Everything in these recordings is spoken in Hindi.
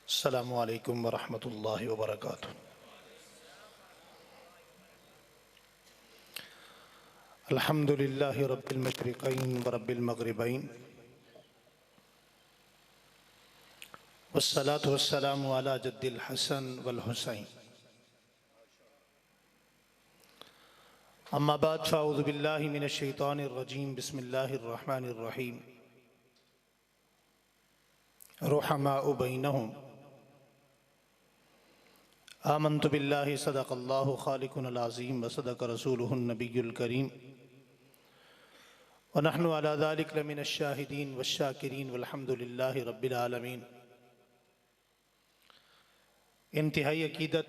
अस्सलामु अलैकुम वरहमतुल्लाहि वबरकातुहू। अल्हम्दुलिल्लाहि रब्बिल मशरिक़ैन व रब्बिल मग़रिबैन वस्सलातु वस्सलामु अला जद्दिल हसन वल हुसैन। अम्मा बाद फ़अऊज़ु बिल्लाहि मिनश शैतानिर रजीम। बिस्मिल्लाहिर रहमानिर रहीम। रुहमाउ बैनहुम आमन्तु बिल्लाहि सदक़ल्लाहु ख़ालिक़ुल अज़ीम व सदक़ रसूलुहुन नबियुल करीम व नहनु अला ज़ालिक लमिनश शाहिदीन वश्शाकिरीन वल्हम्दुलिल्लाहि रब्बिल आलमीन। इंतहाई अक़ीदत,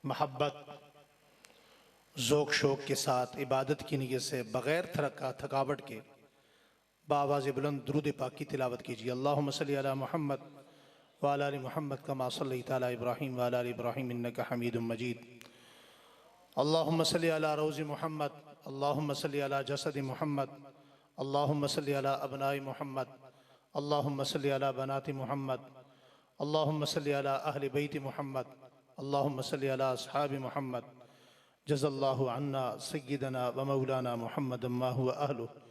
महब्बत, ज़ौक़ शौक़ के साथ इबादत की नीयत से बग़ैर थकावट के बावाज़ बुलंद दुरूद पाक की तिलावत कीजिए। अल्लाहुम्मा सल्लि अला मुहम्मद व अला आलि मुहम्मद कमा सल्लैता अला इब्राहीम व अला आलि इब्राहीम इन्नका हमीदुम मजीद। अल्लाहुम्मा सल्लि अला रौज़ि मुहम्मद, अल्लाहुम्मा सल्लि अला जसदि मुहम्मद, अल्लाहुम्मा सल्लि अला अबनाई मुहम्मद, अल्लाहुम्मा सल्लि अला बनाति मुहम्मद, अल्लाहुम्मा सल्लि अला अहलि बैति मुहम्मद, अल्लाहुम्मा सल्लि अला अस्हाबि मुहम्मद। जज़ल्लाहु अन्ना सय्यिदना व मौलाना मुहम्मदम मा हुवा अहलुहु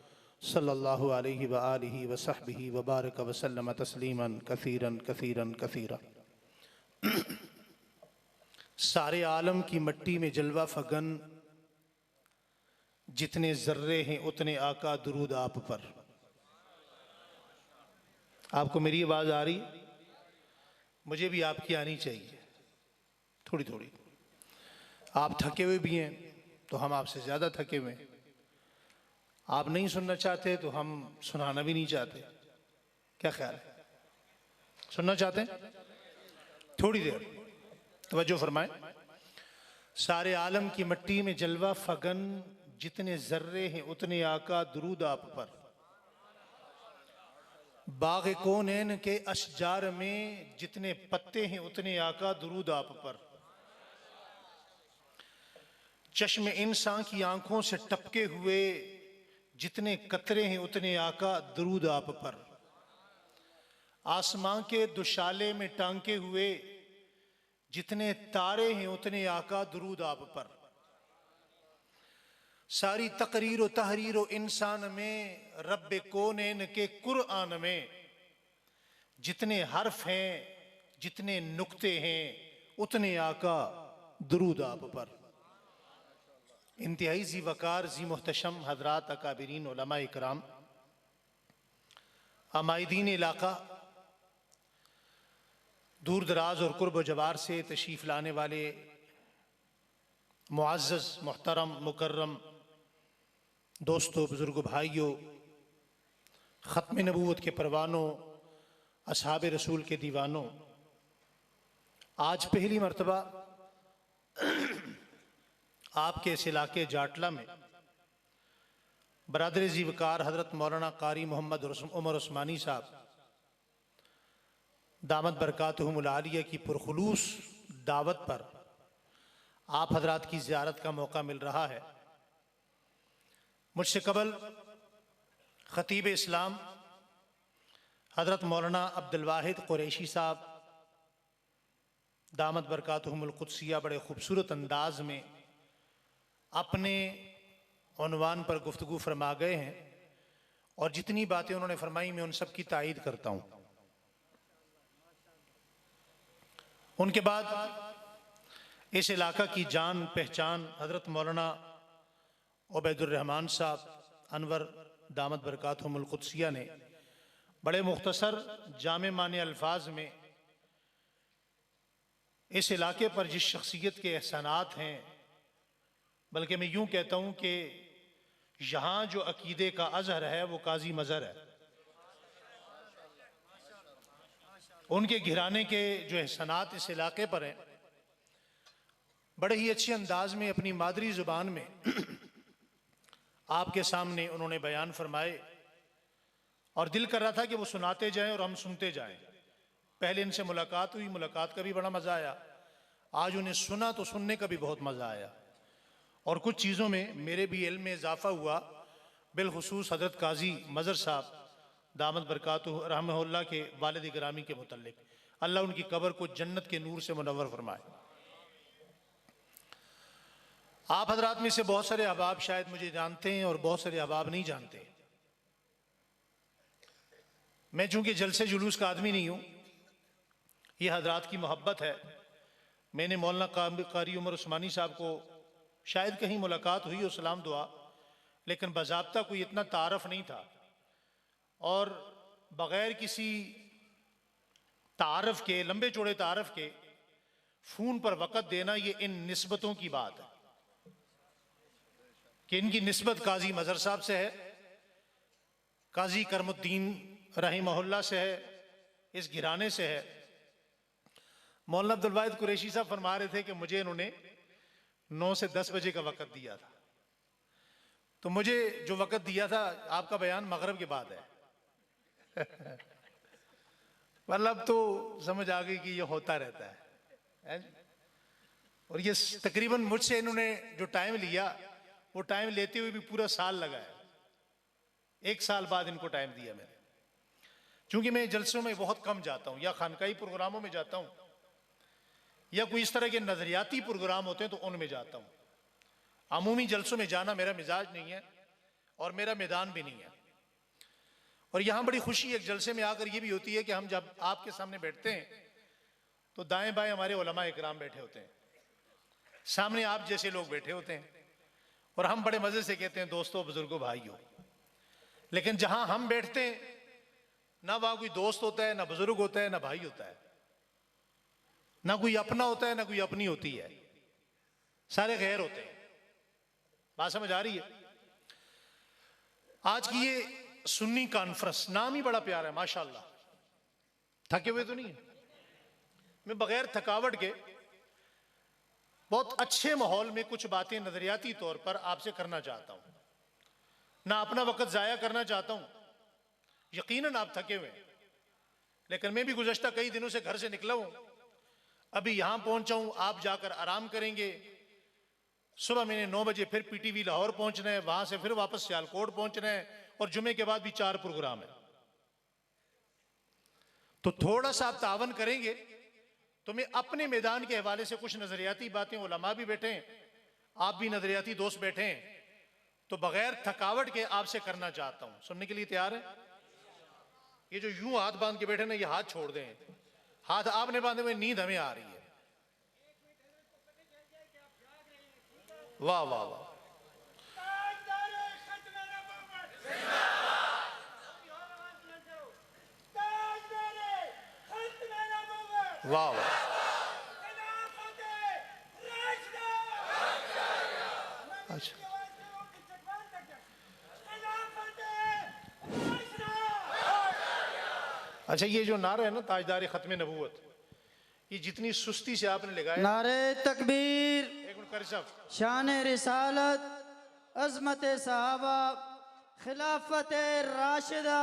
सल्लल्लाहु अलैहि व आलिहि व सहबिहि व बारक व सल्लम तस्लीमन कसीरन कसीरन कसीरा। सारे आलम की मट्टी में जलवा फगन, जितने जर्रे हैं उतने आका दुरूद आप पर। आपको मेरी आवाज़ आ रही? मुझे भी आपकी आनी चाहिए थोड़ी थोड़ी। आप थके हुए भी हैं तो हम आपसे ज़्यादा थके हुए हैं। आप नहीं सुनना चाहते तो हम सुनाना भी नहीं चाहते। क्या ख्याल है? सुनना चाहते हैं? थोड़ी देर तवज्जो फरमाएं। सारे आलम की मट्टी में जलवा फगन, जितने जर्रे हैं उतने आका दुरूद आप पर। बाग़ कौनैन के अशजार में जितने पत्ते हैं उतने आका दुरूद आप पर। चश्म इंसान की आंखों से टपके हुए जितने कतरे हैं उतने आका दुरूद आप पर। आसमां के दुशाले में टांके हुए जितने तारे हैं उतने आका दुरूद आप पर। सारी तकरीर व तहरीर व इंसान में रब्बे कौनैन के कुरआन में जितने हर्फ हैं, जितने नुक्ते हैं उतने आका दुरूद आप पर। इंतहाई ज़ी वक़ार ज़ी मुहतशम हज़रात अकाबिरीन उलमा इकराम, अमायदीन इलाक़ा, दूर दराज और कुर्ब जवार से तशरीफ़ लाने वाले मुअज़्ज़ज़ मुहतरम मुकर्रम दोस्तों, बुज़ुर्गों, भाइयों, ख़त्म नबूवत के परवानों, असहाब रसूल के दीवानों, आज पहली मरतबा आपके इस इलाके जाटला में बरादर ज़ी वक़ार हज़रत मौलाना कारी मोहम्मद उमर उस्मानी साहब दामत बरकातुहुमुल आलिया की पुरखुलूस दावत पर आप हज़रात की ज़ियारत का मौका मिल रहा है। मुझसे कबल ख़तीब इस्लाम हज़रत मौलाना अब्दुल वाहिद कुरैशी साहब दामत बरकातुहुमुल क़ुद्सिया बड़े ख़ूबसूरत अंदाज में अपने उन्वान पर गुफ्तगू फरमा गए हैं और जितनी बातें उन्होंने फरमाई मैं उन सब की तायीद करता हूँ। उनके बाद इस इलाका की जान पहचान हज़रत मौलाना उबैदुर रहमान साहब अनवर दामत बरकातुहुमुल क़ुद्सिया ने बड़े मुख्तसर जामे माने अल्फाज में इस इलाके पर जिस शख्सियत के एहसानात हैं, बल्कि मैं यूँ कहता हूँ कि यहाँ जो अकीदे का अज़हर है वो काजी मज़हर है। उनके घराने के जो एहसानात इस इलाके पर हैं, बड़े ही अच्छे अंदाज में अपनी मादरी ज़ुबान में आपके सामने उन्होंने बयान फरमाए और दिल कर रहा था कि वो सुनाते जाएं और हम सुनते जाएं। पहले इनसे मुलाकात हुई, मुलाकात का भी बड़ा मज़ा आया। आज उन्हें सुना तो सुनने का भी बहुत मज़ा आया और कुछ चीज़ों में मेरे भी इल्म में इजाफ़ा हुआ। बिलखुसूस हज़रत काजी मज़हर साहब दामद बरकातुहू रहमहुल्लाह के वालिद गिरामी के मुतल्लिक। अल्लाह उनकी कब्र को जन्नत के नूर से मुनव्वर फरमाए। आप हजरात में से बहुत सारे अहबाब शायद मुझे जानते हैं और बहुत सारे अहबाब नहीं जानते। मैं चूंकि जलसे जुलूस का आदमी नहीं हूँ, ये हजरात की मोहब्बत है। मैंने मौलाना कारी उमर उस्मानी साहब को शायद कहीं मुलाकात हुई और सलाम दुआ, लेकिन बाज़ाब्ता कोई इतना तारफ़ नहीं था, और बग़ैर किसी तारफ़ के, लंबे चौड़े तारफ़ के फ़ोन पर वक़्त देना, ये इन निस्बतों की बात है कि इनकी निस्बत काजी मज़हर साहब से है, काजी करमुद्दीन रहीमहुल्लाह से है, इस घराने से है। मौलाना अब्दुल वाहिद कुरैशी साहब फरमा रहे थे कि मुझे इन्होंने 9 से 10 बजे का वक़्त दिया था, तो मुझे जो वक़्त दिया था, आपका बयान मगरिब के बाद है। मतलब तो समझ आ गई कि ये होता रहता है। और ये तकरीबन मुझसे इन्होंने जो टाइम लिया, वो टाइम लेते हुए भी पूरा साल लगा है। 1 साल बाद इनको टाइम दिया मैंने। चूंकि मैं जलसों में बहुत कम जाता हूँ, या खानकाई प्रोग्रामों में जाता हूँ, या कोई इस तरह के नजरियाती प्रोग्राम होते हैं तो उनमें जाता हूँ। अमूमी जलसों में जाना मेरा मिजाज नहीं है और मेरा मैदान भी नहीं है। और यहाँ बड़ी खुशी एक जलसे में आकर ये भी होती है कि हम जब आपके सामने बैठते हैं तो दाएं बाएं हमारे उलमा इकराम बैठे होते हैं, सामने आप जैसे लोग बैठे होते हैं, और हम बड़े मजे से कहते हैं दोस्तों, बुजुर्गों, भाइयों। लेकिन जहां हम बैठते हैं ना वहां कोई दोस्त होता है, ना बुजुर्ग होता है, ना भाई होता है, ना कोई अपना होता है, ना कोई अपनी होती है, सारे गैर होते हैं। बात समझ आ रही है? आज की ये सुन्नी कॉन्फ्रेंस, नाम ही बड़ा प्यारा है माशाल्लाह। थके हुए तो नहीं है? मैं बगैर थकावट के बहुत अच्छे माहौल में कुछ बातें नजरियाती तौर पर आपसे करना चाहता हूं, ना अपना वक्त जाया करना चाहता हूं। यकीनन आप थके हुए हैं, लेकिन मैं भी गुज़श्ता कई दिनों से घर से निकला हूं, अभी यहां पहुंचा हूं। आप जाकर आराम करेंगे। सुबह मैंने 9 बजे फिर पीटीवी लाहौर पहुंचना है, वहां से फिर वापस सियालकोट पहुंचना है, और जुमे के बाद भी 4 प्रोग्राम है। तो थोड़ा सा आप तावन करेंगे तो मैं अपने मैदान के हवाले से कुछ नजरियाती बातें, उलमा भी बैठे हैं, आप भी नजरियाती दोस्त बैठे हैं, तो बगैर थकावट के आपसे करना चाहता हूं। सुनने के लिए तैयार है? ये जो यूं हाथ बांध के बैठे ना, ये हाथ छोड़ दें। हाथ आपने बांधे हुए, नींद हमें आ रही है। वाह वाह वाह, वाह वाह। अच्छा, अच्छा, ये जो नारा है ना, ताजदार खत्म नबूवत, ये जितनी सुस्ती से आपने लगाया, नारे तकबीर, एक मिनट कारी साहब, शान रिसालत, अजमत सहाबा, खिलाफत राशिदा,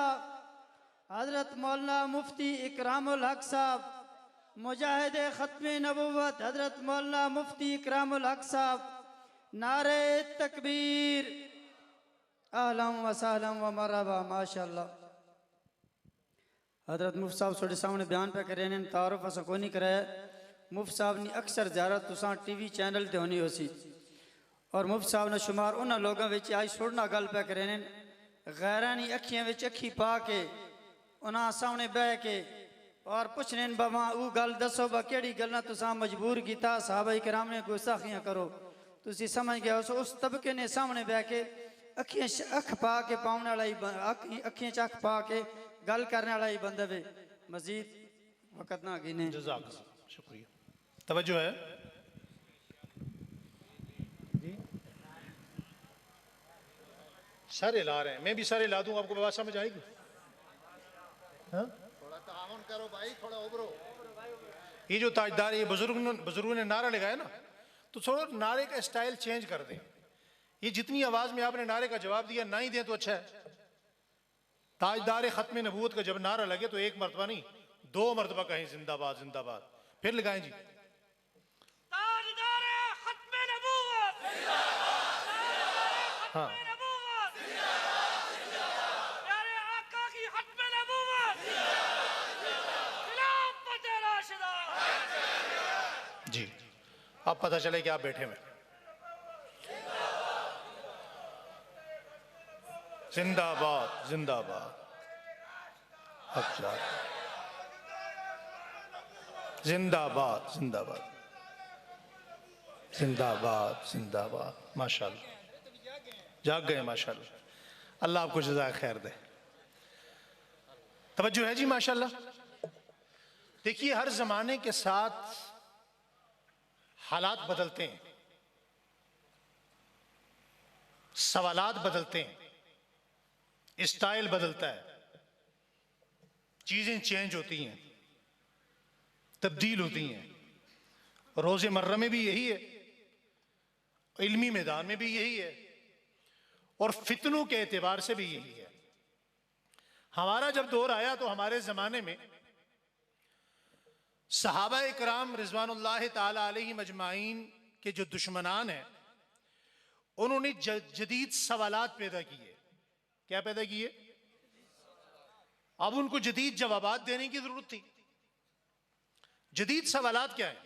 हजरत मौलाना मुफ्ती इकरामुल हक साहब, मुजाहिद खत्म नबूवत हजरत मौलाना मुफ्ती इकरामुल हक साहब, नारे तकबीर, आहलन व सहलन व मरहबा। माशाअल्लाह। हजरत मुफ्ती साहब थोड़े सामने बयान पे कर रहे हैं, तारुफ असा कोई नहीं कराया। मुफ्ती साहब ने अक्सर ज़्यारत तुसां टीवी चैनल ते होनी होसी, और मुफ्ती साहब ने शुमार उन्होंने लोगों में आज सुनना गल पे करे ने, गैरां दी अखियां विच अखी पा के उन्हां सामने बह के और पुछने बाबा वो गल दसो बा केड़ी गल्लां तुसां मजबूर कीता सहाबा किराम ने गुस्ताखियां करो, तुसी समझ गए हो। उस तबके ने सामने बह के अखियां अख पा के पाउण वाला ही, अखियां च अख पा के गल करने वाला ही बंदा वे। मजीद वक़्त ना गिने। जज़ाक, शुक्रिया, तवज्जो है जी। सारे ला रहे हैं, मैं भी सारे ला दूं, आपको बात समझ आएगी? हाँ? थोड़ा ताउन करो भाई, थोड़ा उभरो। ये जो ताजदार, ये बुजुर्गों ने नारा लगाया ना, तो थोड़ा नारे का स्टाइल चेंज कर दें। ये जितनी आवाज में आपने नारे का जवाब दिया, ना ही दें तो अच्छा है। ताजदार खत्म नबूवत का जब नारा लगे तो 1 मरतबा नहीं, 2 मरतबा कहें जिंदाबाद जिंदाबाद, फिर लगाएं जी। ताजदार खत्म नबूवत जिंदाबाद, हाँ, प्यारे आका की खत्म जी, अब पता चले कि आप बैठे हुए। जिंदाबाद जिंदाबाद, हक जात, जिंदाबाद जिंदाबाद जिंदाबाद जिंदाबाद। माशाल्लाह, जाग गए माशाल्लाह। अल्लाह आपको जज़ाए खैर दे। तवज्जो है जी माशाल्लाह। देखिए, हर जमाने के साथ हालात बदलते हैं, सवालात बदलते हैं, स्टाइल बदलता है, चीजें चेंज होती हैं, तब्दील होती हैं। रोज़मर्रा में भी यही है, इल्मी मैदान में भी यही है, और फितनों के एतबार से भी यही है। हमारा जब दौर आया तो हमारे जमाने में सहाबा इकराम रिजवानुल्लाह ताला अलैहिम अजमाइन के जो दुश्मनान हैं, उन्होंने जदीद सवालात पैदा किए। क्या पैदा किए? अब उनको जदीद जवाबात देने की जरूरत थी। जदीद सवालात क्या है?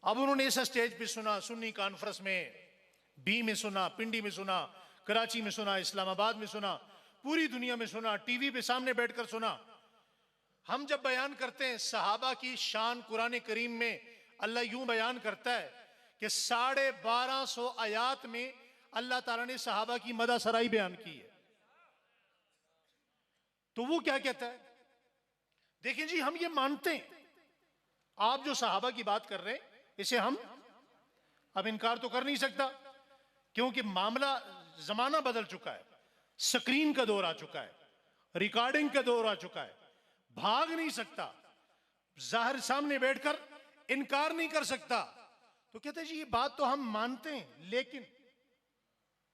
अब उन्होंने इस स्टेज पे सुना, सुन्नी कॉन्फ्रेंस में, बी में सुना, पिंडी में सुना, कराची में सुना, इस्लामाबाद में सुना, पूरी दुनिया में सुना, टीवी पे सामने बैठकर सुना। हम जब बयान करते हैं सहाबा की शान, कुरान करीम में अल्लाह यूं बयान करता है कि 1250 आयात में अल्लाह ताला ने सहाबा की मदा सराई बयान की है। तो वो क्या कहता है? देखिए जी, हम ये मानते हैं, आप जो सहाबा की बात कर रहे हैं इसे हम अब इनकार तो कर नहीं सकता, क्योंकि मामला, जमाना बदल चुका है, स्क्रीन का दौर आ चुका है, रिकॉर्डिंग का दौर आ चुका है, भाग नहीं सकता, जाहिर सामने बैठकर इनकार नहीं कर सकता। तो कहते हैं जी ये बात तो हम मानते हैं, लेकिन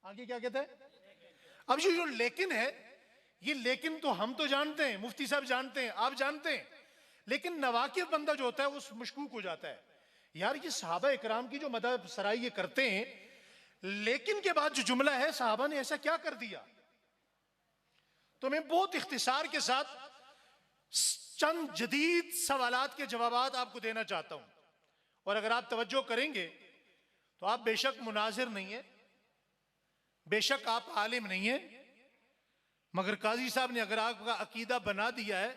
आगे क्या कहते हैं? अब जो लेकिन है, ये लेकिन तो हम तो जानते हैं, मुफ्ती साहब जानते हैं, आप जानते हैं, लेकिन नवाकिफ बंदा जो होता है उस मशकूक हो जाता है, यार ये सहाबा इकराम की जो मदद सराई ये करते हैं, लेकिन के बाद जो जुमला है, सहाबा ने ऐसा क्या कर दिया? तो मैं बहुत इख्तिसार के साथ चंद जदीद सवालात के जवाबात आपको देना चाहता हूं, और अगर आप तवज्जो करेंगे तो आप बेशक मुनाजिर नहीं है, बेशक आप आलिम नहीं है, मगर काजी साहब ने अगर आपका अकीदा बना दिया है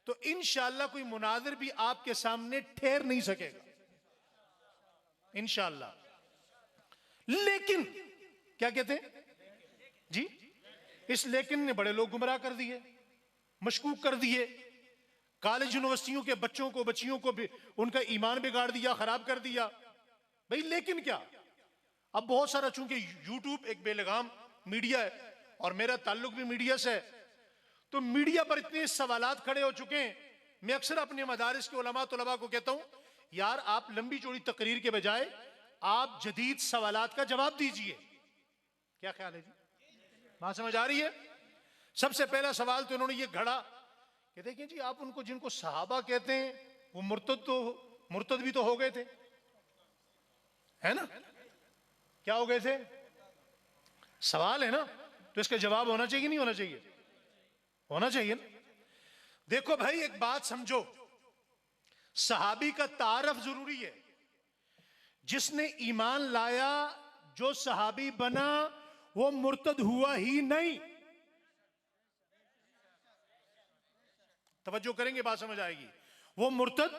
तो इंशाअल्लाह कोई मुनाजिर भी आपके सामने ठहर नहीं सकेगा, इंशाअल्लाह। लेकिन क्या कहते हैं जी? इस लेकिन ने बड़े लोग गुमराह कर दिए, मशकूक कर दिए, कॉलेज यूनिवर्सिटियों के बच्चों को, बच्चियों को भी उनका ईमान बिगाड़ दिया, खराब कर दिया। भाई लेकिन क्या? अब बहुत सारा, चूंकि यूट्यूब एक बेलगाम मीडिया है और मेरा ताल्लुक भी मीडिया से है, तो मीडिया पर इतने सवालात खड़े हो चुके हैं। मैं अक्सर अपने मदारिस के उलमा तलबा को कहता हूं, यार आप लंबी चौड़ी तकरीर के बजाय आप जदीद सवालात का जवाब दीजिए। क्या ख्याल है जी? बात समझ आ रही है? सबसे पहला सवाल तो इन्होंने ये घड़ा कि देखिए जी, आप उनको जिनको सहाबा कहते हैं वो मुर्तद भी तो हो गए थे, है ना? क्या हो गए थे? सवाल है ना, तो इसका जवाब होना चाहिए नहीं होना चाहिए? होना चाहिए ना। देखो भाई, एक बात समझो, सहाबी का तारफ जरूरी है। जिसने ईमान लाया, जो सहाबी बना, वो मुर्तद हुआ ही नहीं। तवज्जो करेंगे, बात समझ आएगी। वो मुर्तद,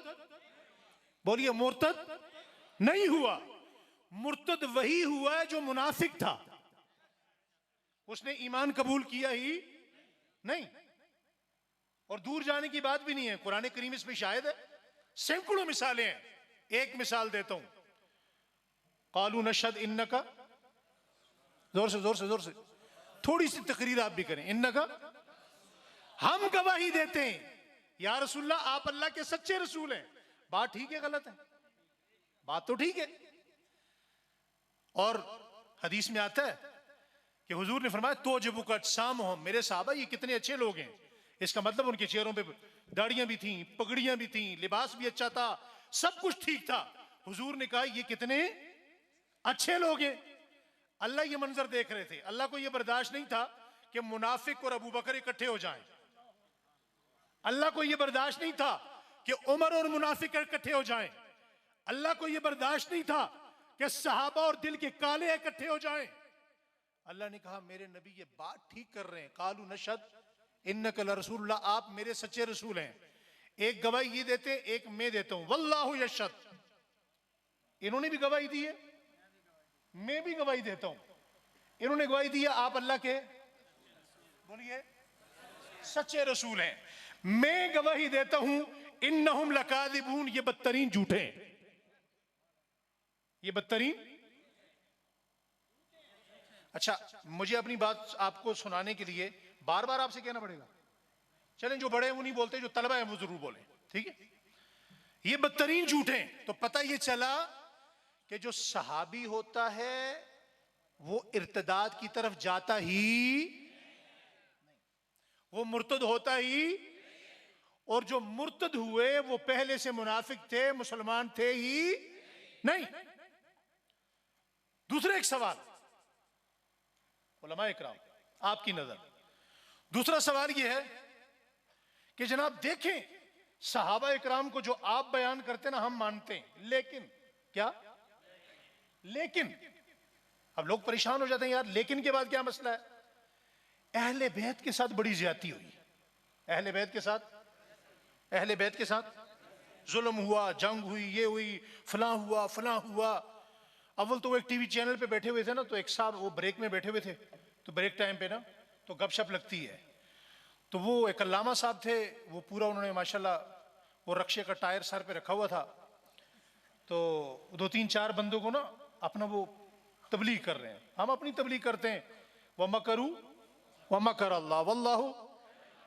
बोलिए, मुर्तद नहीं हुआ। मुर्तद वही हुआ है जो मुनाफिक था, उसने ईमान कबूल किया ही नहीं। और दूर जाने की बात भी नहीं है, कुरान करीम इसमें शायद है, सैकड़ों मिसालें हैं। एक मिसाल देता हूं, कालू नशद इन्नका, जोर से जोर से जोर से, थोड़ी सी तकरीर आप भी करें। इन्नका, हम गवाही देते हैं या रसूलल्लाह, आप अल्लाह के सच्चे रसूल हैं। बात ठीक है, गलत है? बात तो ठीक है। और हदीस में आता है कि हुजूर ने फरमाया, तो जब का शाम हो, मेरे साहबा ये कितने अच्छे लोग हैं। इसका मतलब उनके चेहरों पे दाढ़ियां भी थी, पगड़ियां भी थी, लिबास भी अच्छा था, सब कुछ ठीक था। हुजूर ने कहा ये कितने अच्छे लोग हैं। अल्लाह ये मंजर देख रहे थे। अल्लाह को ये बर्दाश्त नहीं था कि मुनाफिक और अबू बकर इकट्ठे हो जाएं। अल्लाह को ये बर्दाश्त नहीं था कि उमर और मुनाफिक इकट्ठे हो जाएं। अल्लाह को यह बर्दाश्त नहीं था कि सहाबा और दिल के काले इकट्ठे हो जाएं। अल्लाह ने कहा मेरे नबी ये बात ठीक कर रहे हैं। कालू नशद इन्नका लरसूलुल्लाह, आप मेरे सच्चे रसूल हैं। एक गवाही ये देते, एक मैं देता हूं। वल्लाहु यशहद, इन्होंने भी गवाही दी है, मैं भी गवाही देता हूं। इन्होंने गवाही दी है आप अल्लाह के, बोलिए, सच्चे रसूल हैं। मैं गवाही देता हूं इन्नहुम लकादिबून, ये बदतरीन झूठे हैं, ये बदतरीन। अच्छा, मुझे अपनी बात आपको सुनाने के लिए बार बार आपसे कहना पड़ेगा? चलें, जो बड़े हैं वो नहीं बोलते, जो तलबा है वो जरूर बोले, ठीक है? ये बदतरीन झूठे हैं। तो पता ये चला कि जो सहाबी होता है वो इर्तिदाद की तरफ जाता ही नहीं, वो मुर्तद होता ही, और जो मुर्तद हुए वो पहले से मुनाफिक थे, मुसलमान थे ही नहीं। दूसरा एक सवाल, उलमा इकराम आपकी नजर, दूसरा सवाल यह है कि जनाब देखें, सहाबा इकराम को जो आप बयान करते ना हम मानते हैं, लेकिन क्या, लेकिन अब लोग परेशान हो जाते हैं, यार लेकिन के बाद क्या मसला है? अहले बैत के साथ बड़ी ज्यादती हुई, अहले बैत के साथ, अहले बैत के साथ जुल्म हुआ, जंग हुई, ये हुई, फलां हुआ, फलां हुआ। अव्वल तो वो एक टीवी चैनल पे बैठे हुए थे ना, तो एक साहब वो ब्रेक में बैठे हुए थे, तो ब्रेक टाइम पे ना तो गपशप लगती है, तो वो एक अल्लामा साहब थे, वो पूरा उन्होंने माशाल्लाह वो रक्शे का टायर सर पे रखा हुआ था, तो दो तीन चार बंदों को ना अपना वो तबलीग कर रहे हैं, हम अपनी तबलीग करते हैं, वमा करू वमा कर अल्लाह वल्लाहु,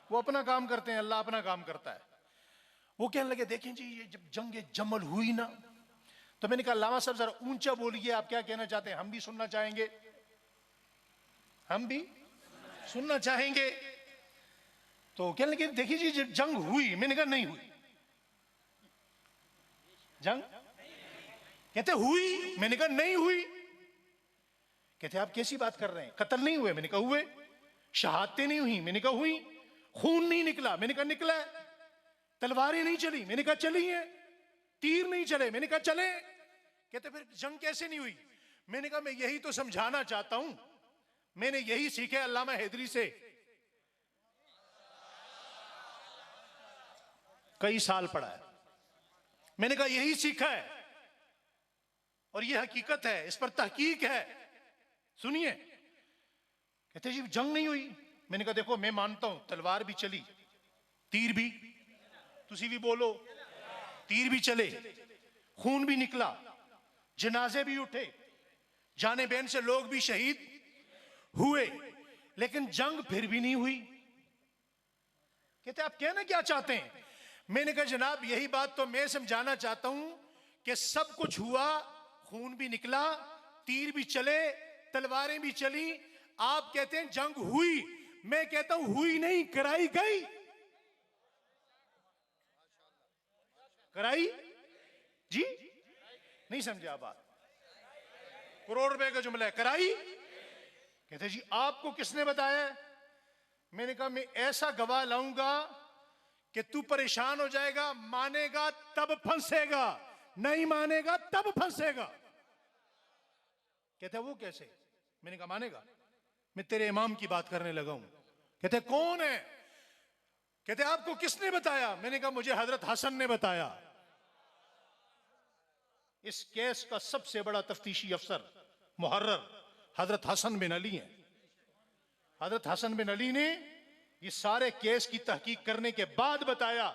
वो अपना काम करते हैं, अल्लाह अपना काम करता है। वो कहने लगे देखें जी, ये जब जंग जमल हुई ना, तो मैंने कहा अल्लामा साहब जरा ऊंचा बोलिए, आप क्या कहना चाहते हैं, हम भी सुनना चाहेंगे, हम भी सुनना चाहेंगे। तो कहने लगे देखिए जी जब जंग हुई, मैंने कहा नहीं हुई, जंग, कहते हुई, मैंने कहा नहीं हुई। कहते आप कैसी बात कर रहे हैं, कत्ल नहीं हुए, मैंने कहा हुए, शहादतें नहीं हुई, मैंने कहा हुई, खून नहीं निकला, मैंने कहा निकला है, तलवारें नहीं चली, मैंने कहा चली हैं, तीर नहीं चले, मैंने कहा चले। कहते फिर जंग कैसे नहीं हुई? मैंने कहा मैं यही तो समझाना चाहता हूं, मैंने यही सीखा अल्लामा हैदरी से, कई साल पढ़ा है, मैंने कहा यही सीखा है और यह हकीकत है, इस पर तहकीक है, सुनिए। कहते जी जंग नहीं हुई, मैंने कहा देखो मैं मानता हूं तलवार भी चली, तीर भी, तुसी भी बोलो, तीर भी चले, खून भी निकला, जनाजे भी उठे, जाने बैन से लोग भी शहीद हुए, लेकिन जंग फिर भी नहीं हुई। कहते आप कहना क्या चाहते हैं? मैंने कहा जनाब यही बात तो मैं समझाना चाहता हूं कि सब कुछ हुआ, खून भी निकला, तीर भी चले, तलवारें भी चली, आप कहते हैं जंग हुई, मैं कहता हूं हुई नहीं, कराई गई, कराई जी, नहीं समझा बात, करोड़ रुपए का जुमला है, कराई। कहते जी आपको किसने बताया? मैंने कहा मैं ऐसा गवाह लाऊंगा कि तू परेशान हो जाएगा, मानेगा तब फंसेगा, नहीं मानेगा तब फंसेगा। कहते वो कैसे? मैंने कहा मानेगा, मैं तेरे इमाम की बात करने लगा हूं। कहते कौन है? कहते आपको किसने बताया? मैंने कहा मुझे हजरत हसन ने बताया। इस केस का सबसे बड़ा तफ्तीशी अफसर मुहर्रर हजरत हसन बिन अली हैं। हजरत हसन बिन अली ने ये सारे केस की तहकीक करने के बाद बताया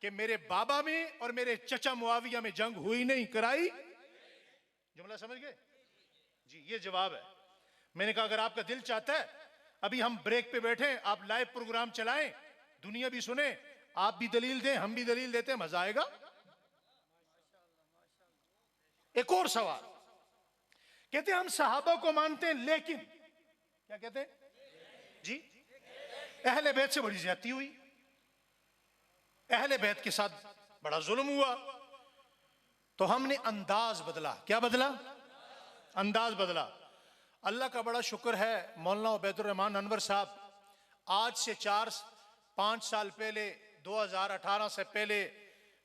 कि मेरे बाबा में और मेरे चचा मुआविया में जंग हुई नहीं, कराई। जुमला समझ गए जी? ये जवाब है। मैंने कहा अगर आपका दिल चाहता है, अभी हम ब्रेक पे बैठे, आप लाइव प्रोग्राम चलाएं, दुनिया भी सुने, आप भी दलील दें, हम भी दलील देते हैं, मजा आएगा। एक और सवाल, कहते हम सहाबा को मानते हैं, लेकिन क्या कहते हैं जी? अहले बैत से बड़ी ज्यादती हुई, अहले बैत के साथ बड़ा जुल्म हुआ, तो हमने अंदाज बदला। क्या बदला? अंदाज बदला। अल्लाह का बड़ा शुक्र है, मौलाना उबैदुर रहमान अनवर साहब आज से 4-5 साल पहले, 2018 से पहले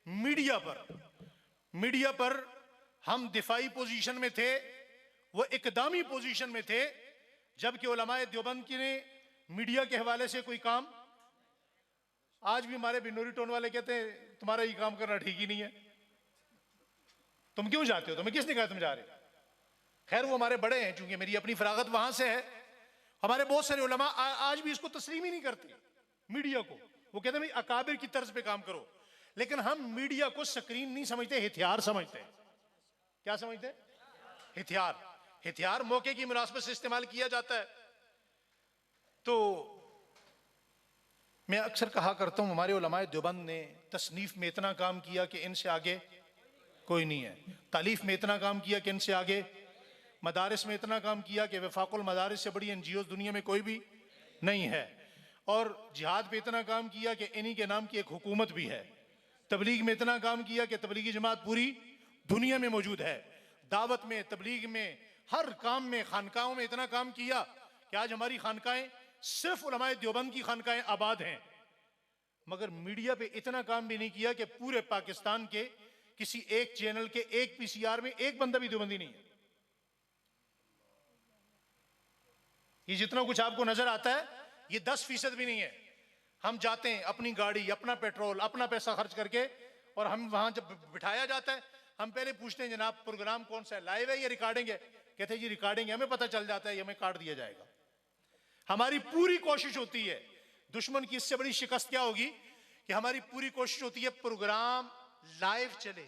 मीडिया पर हम दिफाई पोजीशन में थे, वो इकदामी पोजीशन में थे, जबकि उलमाए देवबंद की ने मीडिया के हवाले से कोई काम, आज भी हमारे बिनोरी टोन वाले कहते हैं तुम्हारा ये काम करना ठीक ही नहीं है, तुम क्यों जाते हो, तुम्हें किसने कहा तुम जा रहे हो। खैर वो हमारे बड़े हैं, चूंकि मेरी अपनी फरागत वहां से है। हमारे बहुत सारे उलमा आज भी इसको तस्लीम ही नहीं करते मीडिया को, वो कहते हैं भाई अकाबिर की तर्ज पे काम करो। लेकिन हम मीडिया को स्क्रीन नहीं समझते, हथियार समझते हैं। क्या समझते हैं? हथियार। हथियार मौके की मुनासबत से इस्तेमाल किया जाता है। तो मैं अक्सर कहा करता हूं, हमारे उलमाए देवबंद ने तसनीफ में इतना काम किया कि इनसे आगे कोई नहीं है, तालीफ में इतना काम किया कि इनसे आगे, मदारिस में इतना काम किया कि वफाकुल मदारिस से बड़ी एनजीओ दुनिया में कोई भी नहीं है, और जिहाद पे इतना काम किया कि इन्हीं के नाम की एक हुकूमत भी है। तबलीग में इतना काम किया कि तबलीगी जमात पूरी दुनिया में मौजूद है। दावत में, तबलीग में, हर काम में, खानकाहों में इतना काम किया कि आज हमारी खानकाहें, सिर्फ उलमाए देवबंद की खानकाहें आबाद हैं। मगर मीडिया पे इतना काम भी नहीं किया कि पूरे पाकिस्तान के किसी एक चैनल के एक पीसीआर में एक बंदा भी देवबंदी नहीं है। ये जितना कुछ आपको नजर आता है ये 10% भी नहीं है। हम जाते हैं अपनी गाड़ी, अपना पेट्रोल, अपना पैसा खर्च करके, और हम वहां जब बिठाया जाता है हम पहले पूछते हैं जनाब प्रोग्राम कौन सा है, लाइव है या रिकॉर्डिंग है? कहते हैं जी रिकॉर्डिंग है। हमें पता चल जाता है, ये हमें काट दिया जाएगा। हमारी पूरी कोशिश होती है, दुश्मन की इससे बड़ी शिकस्त क्या होगी कि हमारी पूरी कोशिश होती है प्रोग्राम लाइव चले।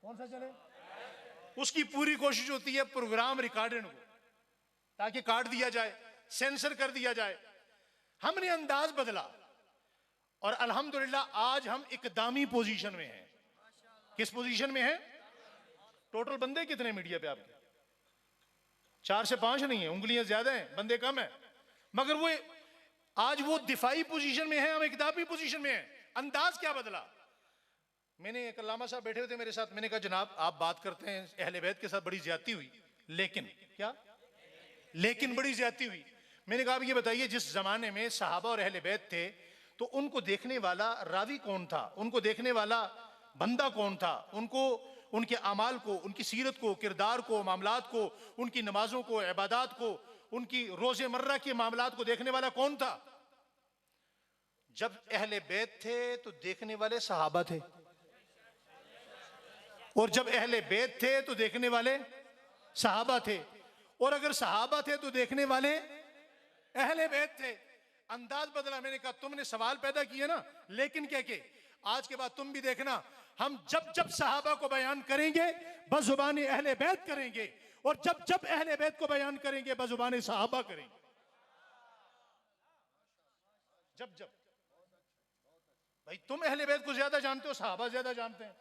कौन सा चले? उसकी पूरी कोशिश होती है प्रोग्राम रिकॉर्डेड हो, ताकि काट दिया जाए, सेंसर कर दिया जाए। हमने अंदाज बदला और अल्हम्दुलिल्लाह आज हम इकदामी पोजीशन में हैं। किस पोजीशन में है? टोटल बंदे कितने मीडिया पे आपके? 4 से 5 नहीं है, उंगलियां ज्यादा हैं, बंदे कम है। मगर वो आज वो दिफाई पोजीशन में है, हम इकदामी पोजीशन में हैं। अंदाज क्या बदला? मैंने एक अल्लामा साहब बैठे हुए थे मेरे साथ, मैंने कहा जनाब आप बात करते हैं अहले बैत के साथ बड़ी ज्यादती हुई, लेकिन क्या, लेकिन बड़ी ज्यादती हुई। मैंने कहा ये बताइए जिस जमाने में सहाबा और अहले बैत थे तो उनको देखने वाला रावी कौन था, उनको देखने वाला बंदा कौन था, उनको, उनके अमाल को, उनकी सीरत को, किरदार को, मामलात को, उनकी नमाजों को, इबादत को, उनकी रोज़मर्रा के मामलात को देखने वाला कौन था? जब अहले बैत थे तो देखने वाले सहाबा थे, और जब अहले बैत थे तो देखने वाले सहाबा थे, और अगर सहाबा थे तो देखने वाले अहले बैत थे। अंदाज बदला। मैंने कहा तुमने सवाल पैदा किए ना, लेकिन क्या के आज के बाद तुम भी देखना, हम जब जब सहाबा को बयान करेंगे बजुबानी अहले बैत करेंगे, और जब जब अहले बैत को बयान करेंगे बजुबानी सहाबा करेंगे। जब जब भाई तुम अहले बैत को ज्यादा जानते हो, सहाबा ज्यादा जानते हैं।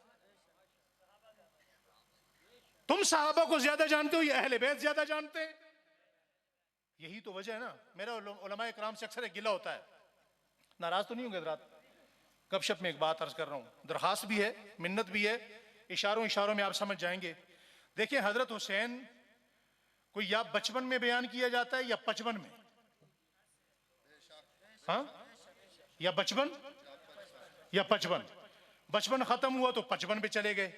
तुम सहाबा को ज्यादा जानते हो या अहले बैत ज्यादा जानते हैं? यही तो वजह है ना। मेरा उलमाए कराम से अक्सर एक गिला होता है, नाराज तो नहीं होंगे रात गपशप में एक बात अर्ज कर रहा हूं, दरखास्त भी है, मिन्नत भी है, इशारों इशारों में आप समझ जाएंगे। देखिए हजरत हुसैन को या बचपन में बयान किया जाता है या 55 में, हाँ, या बचपन या 55। बचपन खत्म हुआ तो 55 पे चले गए।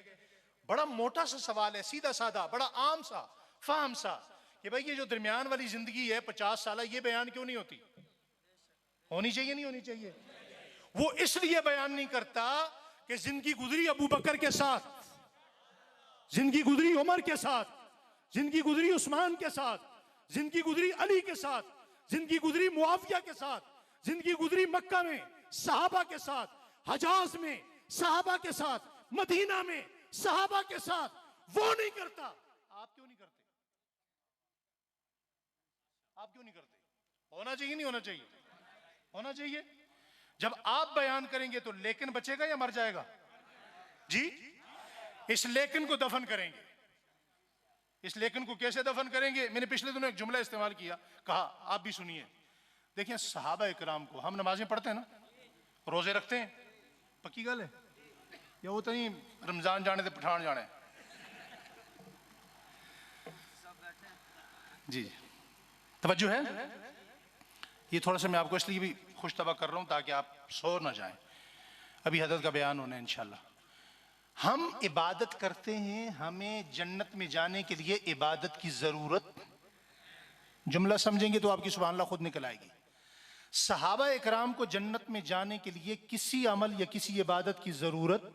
बड़ा मोटा सा सवाल है, सीधा साधा, बड़ा आम सा, फाहम सा, कि भाई ये जो दरमियान वाली जिंदगी है 50 साल, ये बयान क्यों नहीं होती? होनी चाहिए, नहीं होनी चाहिए? वो इसलिए बयान नहीं करता कि जिंदगी गुजरी अबू बकर के साथ, जिंदगी गुजरी उमर के साथ, जिंदगी गुजरी उस्मान के साथ, जिंदगी गुजरी अली के साथ, जिंदगी गुजरी मुआविया के साथ, जिंदगी गुजरी मक्का में सहाबा के साथ, हजाज में सहाबा के साथ, मदीना में सहाबा के साथ। वो नहीं करता। आप क्यों नहीं करते? आप क्यों नहीं करते? होना चाहिए, नहीं होना चाहिए? होना चाहिए। जब आप बयान करेंगे तो लेकिन बचेगा या मर जाएगा? जी, इस लेकिन को दफन करेंगे। इस लेकिन को कैसे दफन करेंगे? मैंने पिछले दिनों एक जुमला इस्तेमाल किया, कहा आप भी सुनिए। देखिए सहाबा इकराम को, हम नमाजें पढ़ते हैं ना, रोजे रखते हैं, पक्की गल है या वो तो नहीं रमजान जाने थे पठान जाने? जी तवज्जो है। ये थोड़ा सा मैं आपको इसलिए भी खुश तबा कर रहा हूं ताकि आप सो ना जाएं। अभी हजरत का बयान होना है इंशाल्लाह। हम इबादत करते हैं, हमें जन्नत में जाने के लिए इबादत की जरूरत, जुमला समझेंगे तो आपकी सुभान अल्लाह खुद निकल आएगी। सहाबा इकराम को जन्नत में जाने के लिए किसी अमल या किसी इबादत की जरूरत,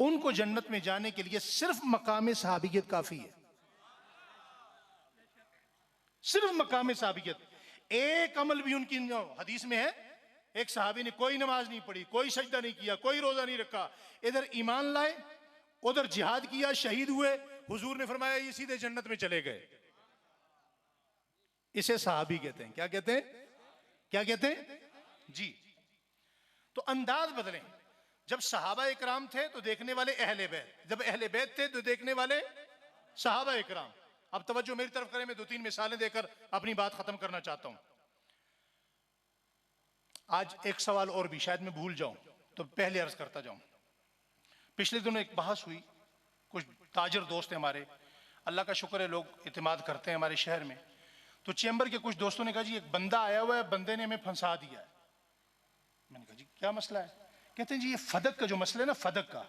उनको जन्नत में जाने के लिए सिर्फ मकाम सहाबियत काफी है, सिर्फ मकाम सहाबियत। एक अमल भी उनकी हदीस में है, एक सहाबी ने कोई नमाज नहीं पढ़ी, कोई सजदा नहीं किया, कोई रोजा नहीं रखा, इधर ईमान लाए, उधर जिहाद किया, शहीद हुए, हुजूर ने फरमाया ये सीधे जन्नत में चले गए। इसे सहाबी कहते हैं। क्या कहते हैं? क्या कहते हैं जी? तो अंदाज बदलें। जब सहाबा इकराम थे तो देखने वाले अहले बैत, जब अहले बैत थे तो देखने वाले सहाबा इकराम। अब तवज्जो मेरी तरफ करें, मैं 2-3 मिसालें देकर अपनी बात खत्म करना चाहता हूं। आज एक सवाल और भी, शायद मैं भूल जाऊं तो पहले अर्ज करता जाऊं। पिछले दिनों एक बहस हुई, कुछ ताजर दोस्त हैं हमारे, अल्लाह का शुक्र है लोग इत्मीनान करते हैं हमारे शहर में। तो चैम्बर के कुछ दोस्तों ने कहा जी एक बंदा आया हुआ है, बंदे ने हमें फंसा दिया है। मैंने कहा जी क्या मसला है? कहते हैं जी ये फदक का जो मसला है ना, फदक का,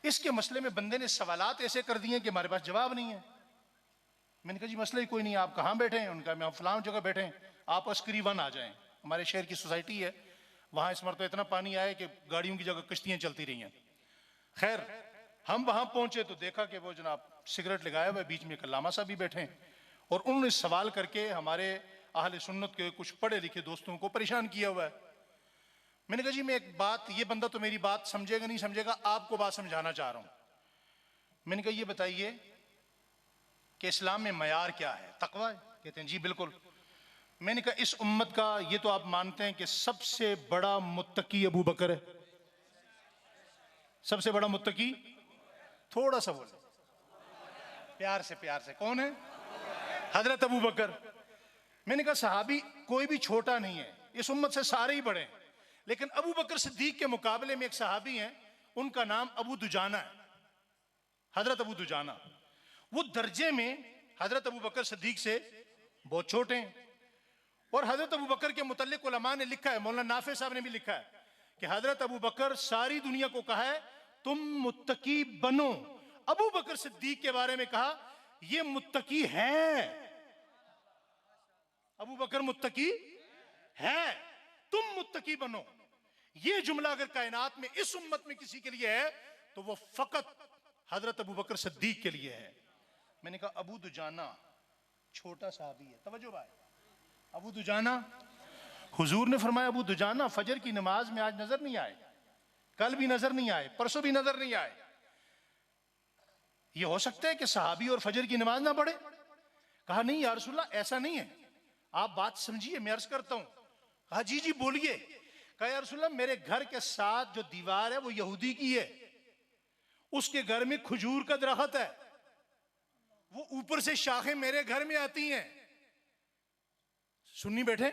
इसके मसले में बंदे ने सवालात ऐसे कर दिए कि हमारे पास जवाब नहीं है। मैंने कहा जी मसला ही कोई नहीं, आप कहाँ बैठे हैं? उनका मैं फलां जगह बैठे हैं, आप अस्करी 1 आ जाएं, हमारे शहर की सोसाइटी है, वहां इस मरतबा इतना पानी आया कि गाड़ियों की जगह कश्तियां चलती रही हैं। खैर हम वहां पहुंचे तो देखा कि वो जनाब सिगरेट लगाए हुए, बीच में एक अल्लामा साहब भी बैठे हैं, और उन्होंने सवाल करके हमारे अहले सुन्नत के कुछ पढ़े लिखे दोस्तों को परेशान किया हुआ है। मैंने कहा जी मैं एक बात, ये बंदा तो मेरी बात समझेगा नहीं समझेगा, आपको बात समझाना चाह रहा हूं। मैंने कहा ये बताइए कि इस्लाम में मयार क्या है? तकवा है? कहते हैं जी बिल्कुल। मैंने कहा इस उम्मत का ये तो आप मानते हैं कि सबसे बड़ा मुत्तकी अबू बकर है, सबसे बड़ा मुत्तकी? थोड़ा सा बोले प्यार से, कौन है? हजरत अबू बकर। मैंने कहा सहाबी कोई भी छोटा नहीं है, इस उम्मत से सारे ही बड़े हैं, लेकिन अबू बकर सिद्दीक के मुकाबले में एक सहाबी हैं, उनका नाम अबू दुजाना है, हजरत अबू दुजाना। वो दर्जे में हजरत अबू बकर सिद्दीक से बहुत छोटे हैं। और हजरत अबू बकर के मुतल्लिक उलमा ने लिखा है, मौलाना नाफे साहब ने भी लिखा है कि हजरत अबू बकर सारी दुनिया को कहा है तुम मुत्तकी बनो। अबू बकर सिद्दीक के बारे में कहा ये मुत्तकी है, अबू बकर मुत्तकी है, तुम मुत्तकी बनो। ये जुमला अगर कायनात में इस उम्मत में किसी के लिए है तो वो फकत हजरत अबू बकर सिद्दीक के लिए है। मैंने कहा अबू दुजाना छोटा साहबी है, तवज्जो भाई, अबू दुजाना। हुजूर ने फरमाया अबू दुजाना फजर की नमाज में आज नजर नहीं आए, कल भी नजर नहीं आए, परसों भी नजर नहीं आए। ये हो सकता है कि सहाबी और फजर की नमाज ना पढ़े? कहा नहीं या रसूलल्लाह ऐसा नहीं है, आप बात समझिए, मैं अर्ज करता हूं। कहा जी जी बोलिए। कहा या रसूलल्लाह मेरे घर के साथ जो दीवार है वो यहूदी की है, उसके घर में खजूर का दरख्त है, वो ऊपर से शाखें मेरे घर में आती हैं। सुन्नी बैठे,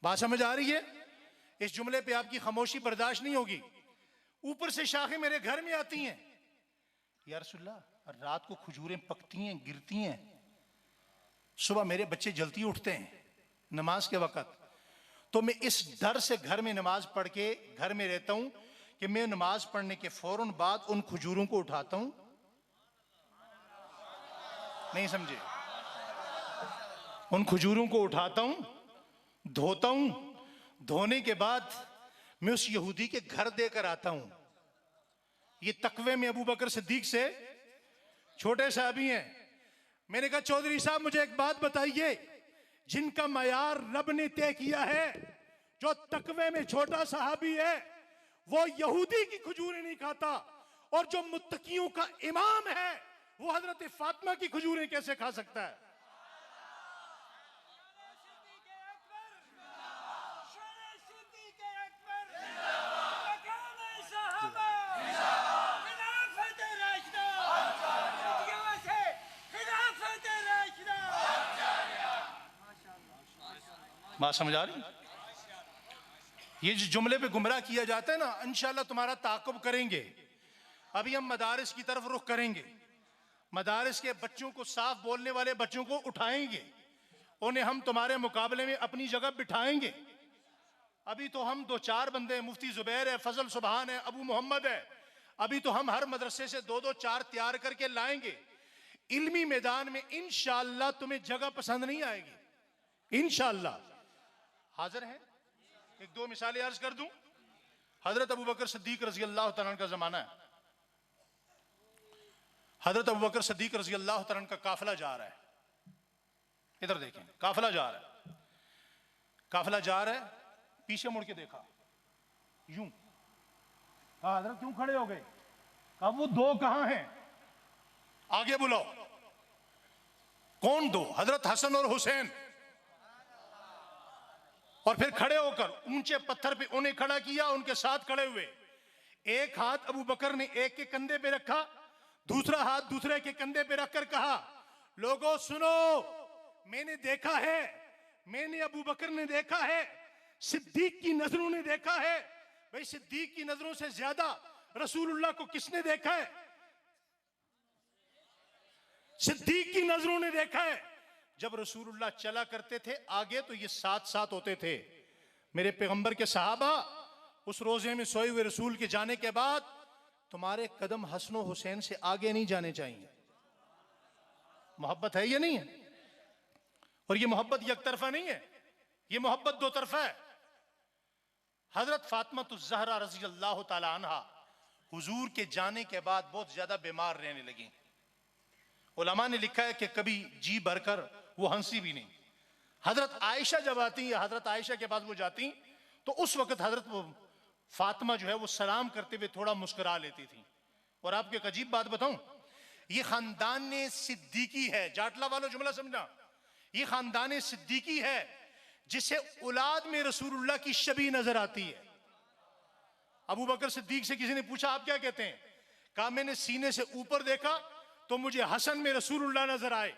बात समझ आ रही है? इस जुमले पे आपकी खामोशी बर्दाश्त नहीं होगी। ऊपर से शाखें मेरे घर में आती हैं। या रसूलल्लाह रात को खजूरें पकती हैं, गिरती हैं, सुबह मेरे बच्चे जल्दी उठते हैं नमाज के वक्त, तो मैं इस डर से घर में नमाज पढ़ के घर में रहता हूं कि मैं नमाज पढ़ने के फौरन बाद उन खजूरों को उठाता हूं। नहीं समझे? उन खजूरों को उठाता हूं, धोता हूं, धोने के बाद मैं उस यहूदी के घर देकर आता हूं। ये तकवे में अबू बकर सिद्दीक से छोटे साहबी हैं। मैंने कहा चौधरी साहब मुझे एक बात बताइए, जिनका मयार रब ने तय किया है, जो तकवे में छोटा सहाबी है, वो यहूदी की खजूरें नहीं खाता, और जो मुत्तकियों का इमाम है वो हजरत फातिमा की खजूरें कैसे खा सकता है? बात समझ आ रही? ये जो जुमले पे गुमराह किया जाता है ना, इंशाल्लाह तुम्हारा ताक़ुब करेंगे। अभी हम मदारिस की तरफ रुख करेंगे, मदारिस के बच्चों को, साफ बोलने वाले बच्चों को उठाएंगे, उन्हें हम तुम्हारे मुकाबले में अपनी जगह बिठाएंगे। अभी तो हम 2-4 बंदे हैं, मुफ्ती जुबैर है, फजल सुबहान है, अबू मोहम्मद है, अभी तो हम हर मदरसे से 2-2 4 तैयार करके लाएंगे। इल्मी मैदान में इंशाअल्लाह तुम्हें जगह पसंद नहीं आएगी, इंशाअल्लाह। हाजिर हैं? 1-2 मिसालें अर्ज कर दूं। हजरत अबू बकर सिद्दीक रजी अल्लाह तआला का जमाना है। हजरत अबू बकर सिद्दीक रजी अल्लाह तआला का काफिला जा रहा है। इधर देखें, काफिला जा रहा है, काफिला जा रहा है। पीछे मुड़ के देखा, यूं कहा, हजरत क्यों खड़े हो गए? कहा वो दो कहां हैं? आगे बुलाओ। कौन दो? हजरत हसन और हुसैन। और फिर खड़े होकर ऊंचे पत्थर पे उन्हें खड़ा किया, उनके साथ खड़े हुए। एक हाथ अबू बकर ने एक के कंधे पे रखा, दूसरा हाथ दूसरे के कंधे पे रखकर कहा, लोगों सुनो, मैंने देखा है, मैंने अबू बकर ने देखा है, सिद्दीक की नजरों ने देखा है। भाई सिद्दीक की नजरों से ज्यादा रसूलुल्लाह को किसने देखा है? सिद्दीक की नजरों ने देखा है। जब रसूलुल्लाह चला करते थे आगे तो ये साथ साथ होते थे। मेरे पैगंबर के सहाबा उस रोजे में सोए हुए रसूल के जाने के बाद तुम्हारे कदम हसन और हुसैन से आगे नहीं जाने चाहिए। मोहब्बत है या नहीं है? और ये मोहब्बत एक तरफा नहीं है, ये मोहब्बत दो तरफा है। हजरत फातिमा ज़हरा रज़ी अल्लाह ताला अन्हा हुजूर के जाने के बाद बहुत ज्यादा बीमार रहने लगी। उलमा ने लिखा है कि कभी जी भरकर वो हंसी भी नहीं। हजरत आयशा जब आती, हजरत आयशा के पास वो जाती, तो उस वक्त हजरत फातिमा जो है वो सलाम करते हुए थोड़ा मुस्कुरा लेती थी। और आपको एक अजीब बात बताऊं, ये खानदान सिद्दीकी है। जाटला वालों जुमला समझना, ये खानदान सिद्दीकी है जिसे औलाद में रसूलुल्लाह की शबी नजर आती है। अबू बकर सिद्दीक से किसी ने पूछा आप क्या कहते हैं? कहा मैंने सीने से ऊपर देखा तो मुझे हसन में रसूलुल्लाह नजर आए,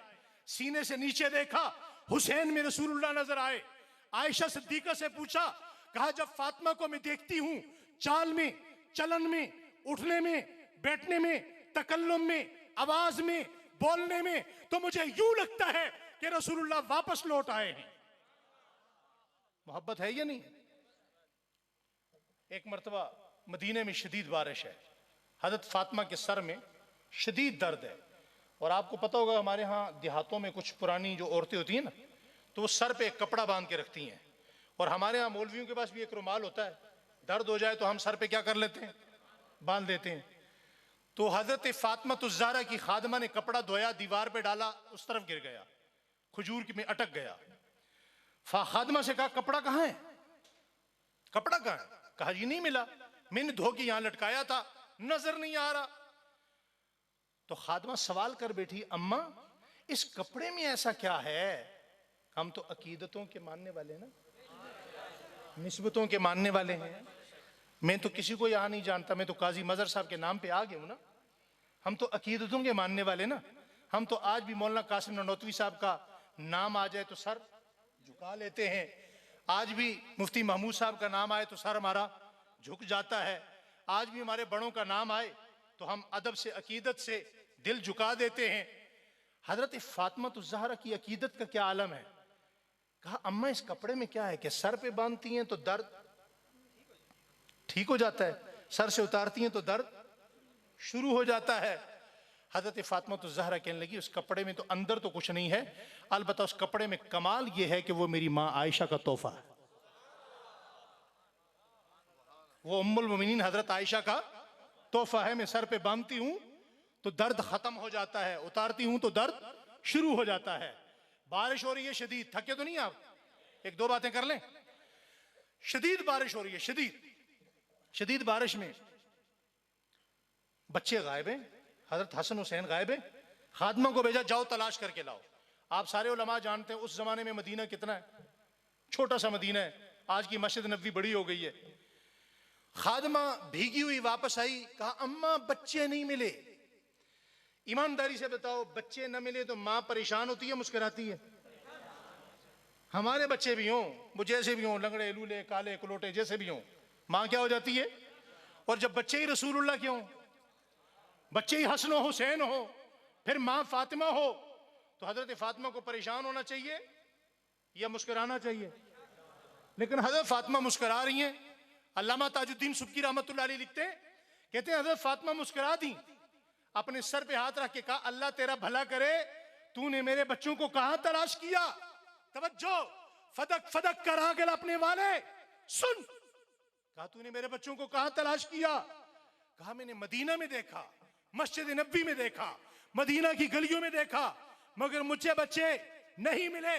सीने से नीचे देखा हुसैन में रसूलुल्लाह नजर आए। आयशा सिद्दीका से पूछा, कहा जब फातिमा को मैं देखती हूं चाल में, चलन में, उठने में, बैठने में, तकल्लुम में, आवाज में, बोलने में, तो मुझे यूं लगता है कि रसूलुल्लाह वापस लौट आए हैं। मोहब्बत है या नहीं? एक मर्तबा मदीने में शदीद बारिश है, हजरत फातिमा के सर में शदीद दर्द है। और आपको पता होगा हमारे यहाँ देहातों में कुछ पुरानी जो औरतें होती हैं ना, तो वो सर पे एक कपड़ा बांध के रखती हैं। और हमारे यहाँ मौलवियों के पास भी एक रुमाल होता है, दर्द हो जाए तो हम सर पे क्या कर लेते हैं? बांध देते हैं। तो हजरत फातिमा ज़हरा की खादमा ने कपड़ा धोया, दीवार पे डाला, उस तरफ गिर गया, खजूर में अटक गया। खादमा से कहा कपड़ा कहाँ है? कपड़ा कहाँ है? कहा जी नहीं मिला, मैंने धो के यहां लटकाया था, नजर नहीं आ रहा। तो खादमा सवाल कर बैठी, अम्मा इस कपड़े में ऐसा क्या है? हम तो अकीदतों के मानने वाले ना, निस्बतों के मानने वाले हैं। मैं तो किसी को यहां नहीं जानता, मैं तो काजी मजहर साहब के नाम पे आ गया हूं ना। हम तो अकीदतों के मानने वाले ना। हम तो आज भी मौलाना कासिम ननौतवी साहब का नाम आ जाए तो सर झुका लेते हैं। आज भी मुफ्ती महमूद साहब का नाम आए तो सर हमारा झुक जाता है। आज भी हमारे बड़ों का नाम आए तो हम अदब से, अकीदत से दिल झुका देते हैं। हजरत फातिमा ज़हरा की अकीदत का क्या आलम है? कहा अम्मा इस कपड़े में क्या है कि सर पे बांधती हैं तो दर्द ठीक हो जाता है, सर से उतारती हैं तो दर्द शुरू हो जाता है। हजरत फातिमा ज़हरा कहने लगी उस कपड़े में तो अंदर तो कुछ नहीं है, अलबत्ता उस कपड़े में कमाल यह है कि वो मेरी मां आयशा का तोहफा है। वो उम्मुल मोमिनीन हजरत आयशा का तोहफा है। मैं सर पे बांधती हूं तो दर्द खत्म हो जाता है, उतारती हूं तो दर्द शुरू हो जाता है। बारिश हो रही है शदीद, थके तो नहीं आप? एक दो बातें कर लें। शदीद बारिश हो रही है, शदीद बारिश में बच्चे गायब हैं, हजरत हसन हुसैन गायब हैं। खादमा को भेजा, जाओ तलाश करके लाओ। आप सारे उलमा जानते हैं उस जमाने में मदीना कितना है, छोटा सा मदीना है। आज की मस्जिद नबवी बड़ी हो गई है। खादमा भीगी हुई वापस आई, कहा अम्मा बच्चे नहीं मिले। ईमानदारी से बताओ, बच्चे न मिले तो मां परेशान होती है, मुस्कुराती है? हमारे बच्चे भी हों, वो जैसे भी हों, लंगड़े लूले काले कुलोटे जैसे भी हों, मां क्या हो जाती है? और जब बच्चे ही रसूलुल्लाह के हों, बच्चे ही हसन हुसैन हो, फिर मां फातिमा हो, तो हजरत फातिमा को परेशान होना चाहिए या मुस्कुराना चाहिए? लेकिन हजरत फातिमा मुस्कुरा रही हैं। अल्लामा ताजुद्दीन सुब्की रहमतुल्लाह अलैह लिखते हैं कहते हैं हजरत फातिमा मुस्कुरा दी, अपने सर पे हाथ रख के कहा, अल्लाह तेरा भला करे, तूने मेरे बच्चों को कहां तलाश किया? तवज्जो, फदक फदक कर आगे अपने वाले सुन। कहा तूने मेरे बच्चों को कहां तलाश किया? कहा मैंने मदीना में देखा, मस्जिद नबी में देखा, मदीना की गलियों में देखा, मगर मुझे बच्चे नहीं मिले।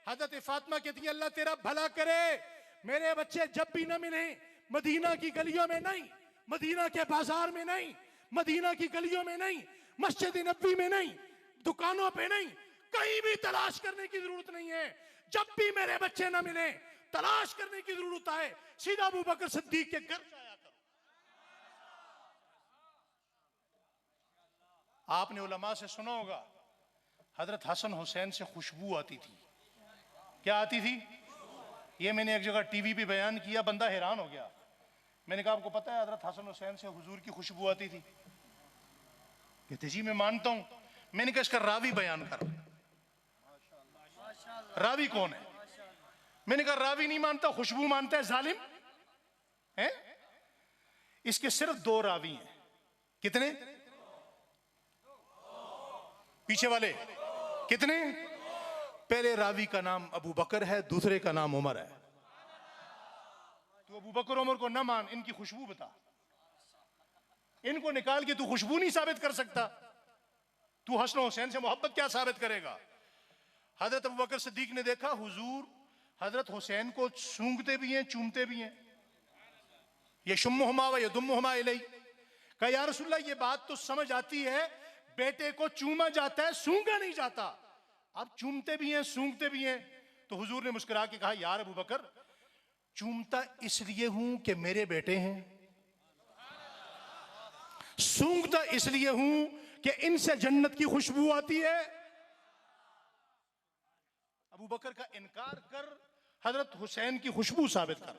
हजरत फातिमा कहती है, अल्लाह तेरा भला करे, मेरे बच्चे जब भी न मिले, मदीना की गलियों में नहीं, मदीना के बाजार में नहीं, मदीना की गलियों में नहीं, मस्जिद नबी में नहीं, दुकानों पे नहीं, कहीं भी तलाश करने की जरूरत नहीं है। जब भी मेरे बच्चे ना मिले, तलाश करने की जरूरत आए, सीधा अबू बकर सिद्दीक के घर जाया करो। आपने उलमा से सुना होगा, हजरत हसन हुसैन से खुशबू आती थी। क्या आती थी? ये मैंने एक जगह टीवी पे बयान किया, बंदा हैरान हो गया। मैंने कहा आपको पता है हजरत हसन हुसैन से हुजूर की खुशबू आती थी? कहते जी मैं मानता हूं। मैंने कहा इसका रावी बयान कर। रावी कौन है? मैंने कहा रावी नहीं मानता, खुशबू मानता है, जालिम है। इसके सिर्फ दो रावी हैं। कितने? पीछे वाले कितने? पहले रावी का नाम अबू बकर है, दूसरे का नाम उमर है। तू अबू बकर उमर को ना मान, इनकी खुशबू बता। इनको निकाल के तू खुशबू नहीं साबित कर सकता, तू हसन हुसैन से मोहब्बत क्या साबित करेगा? हजरत अबू बकर सिद्दीक ने देखा हुजूर हजरत हुसैन को सूंघते भी हैं, चूमते भी हैं। ये शुम्मुहुमा व यदुम्मुहुमा इलैहि। कहा या रसूलल्लाह ये बात तो समझ आती है, बेटे को चूमा जाता है, सूंघा नहीं जाता, अब चूमते भी हैं सूंघते भी हैं। तो हुजूर ने मुस्कुरा के कहा यार अबू बकर, चूमता इसलिए हूं कि मेरे बेटे हैं, सूंघता इसलिए हूं कि इनसे जन्नत की खुशबू आती है। अबू बकर का इनकार कर, हजरत हुसैन की खुशबू साबित कर।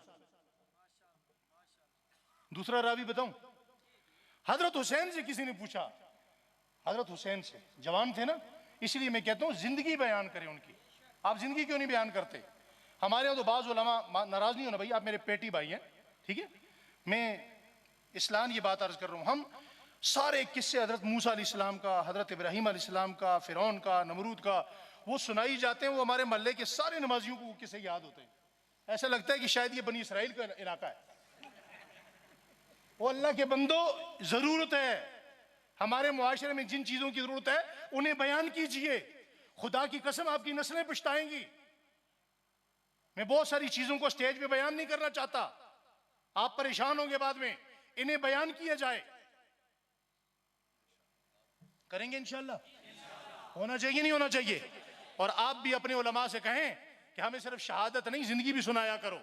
दूसरा रावी बताऊं, हजरत हुसैन से किसी ने पूछा, हजरत हुसैन से, जवान थे ना, इसलिए मैं कहता हूं जिंदगी बयान करें उनकी। आप जिंदगी क्यों नहीं बयान करते? हमारे यहाँ तो बाज़ उलमा, नाराज नहीं होना भाई, आप मेरे पेटी भाई हैं, ठीक है, मैं इस्लाम ये बात अर्ज कर रहा हूं। हम सारे किस्से हजरत मूसा अलैहिस्सलाम का, हजरत इब्राहीम अलैहिस्सलाम का, फिरौन का, नमरूद का, वो सुनाई जाते हैं, वो हमारे मोहल्ले के सारे नमाजियों को वो किस्से याद होते हैं। ऐसा लगता है कि शायद ये बनी इसराइल का इलाका है। वो अल्लाह के बंदो, जरूरत है हमारे मुआशरे में जिन चीजों की जरूरत है उन्हें बयान कीजिए। खुदा की कसम आपकी नस्लें पछताएंगी। मैं बहुत सारी चीजों को स्टेज पे बयान नहीं करना चाहता, आप परेशान होंगे बाद में, इन्हें बयान किया जाए। करेंगे इंशाल्लाह? होना चाहिए नहीं होना चाहिए? और आप भी अपने उलमा से कहें कि हमें सिर्फ शहादत नहीं जिंदगी भी सुनाया करो।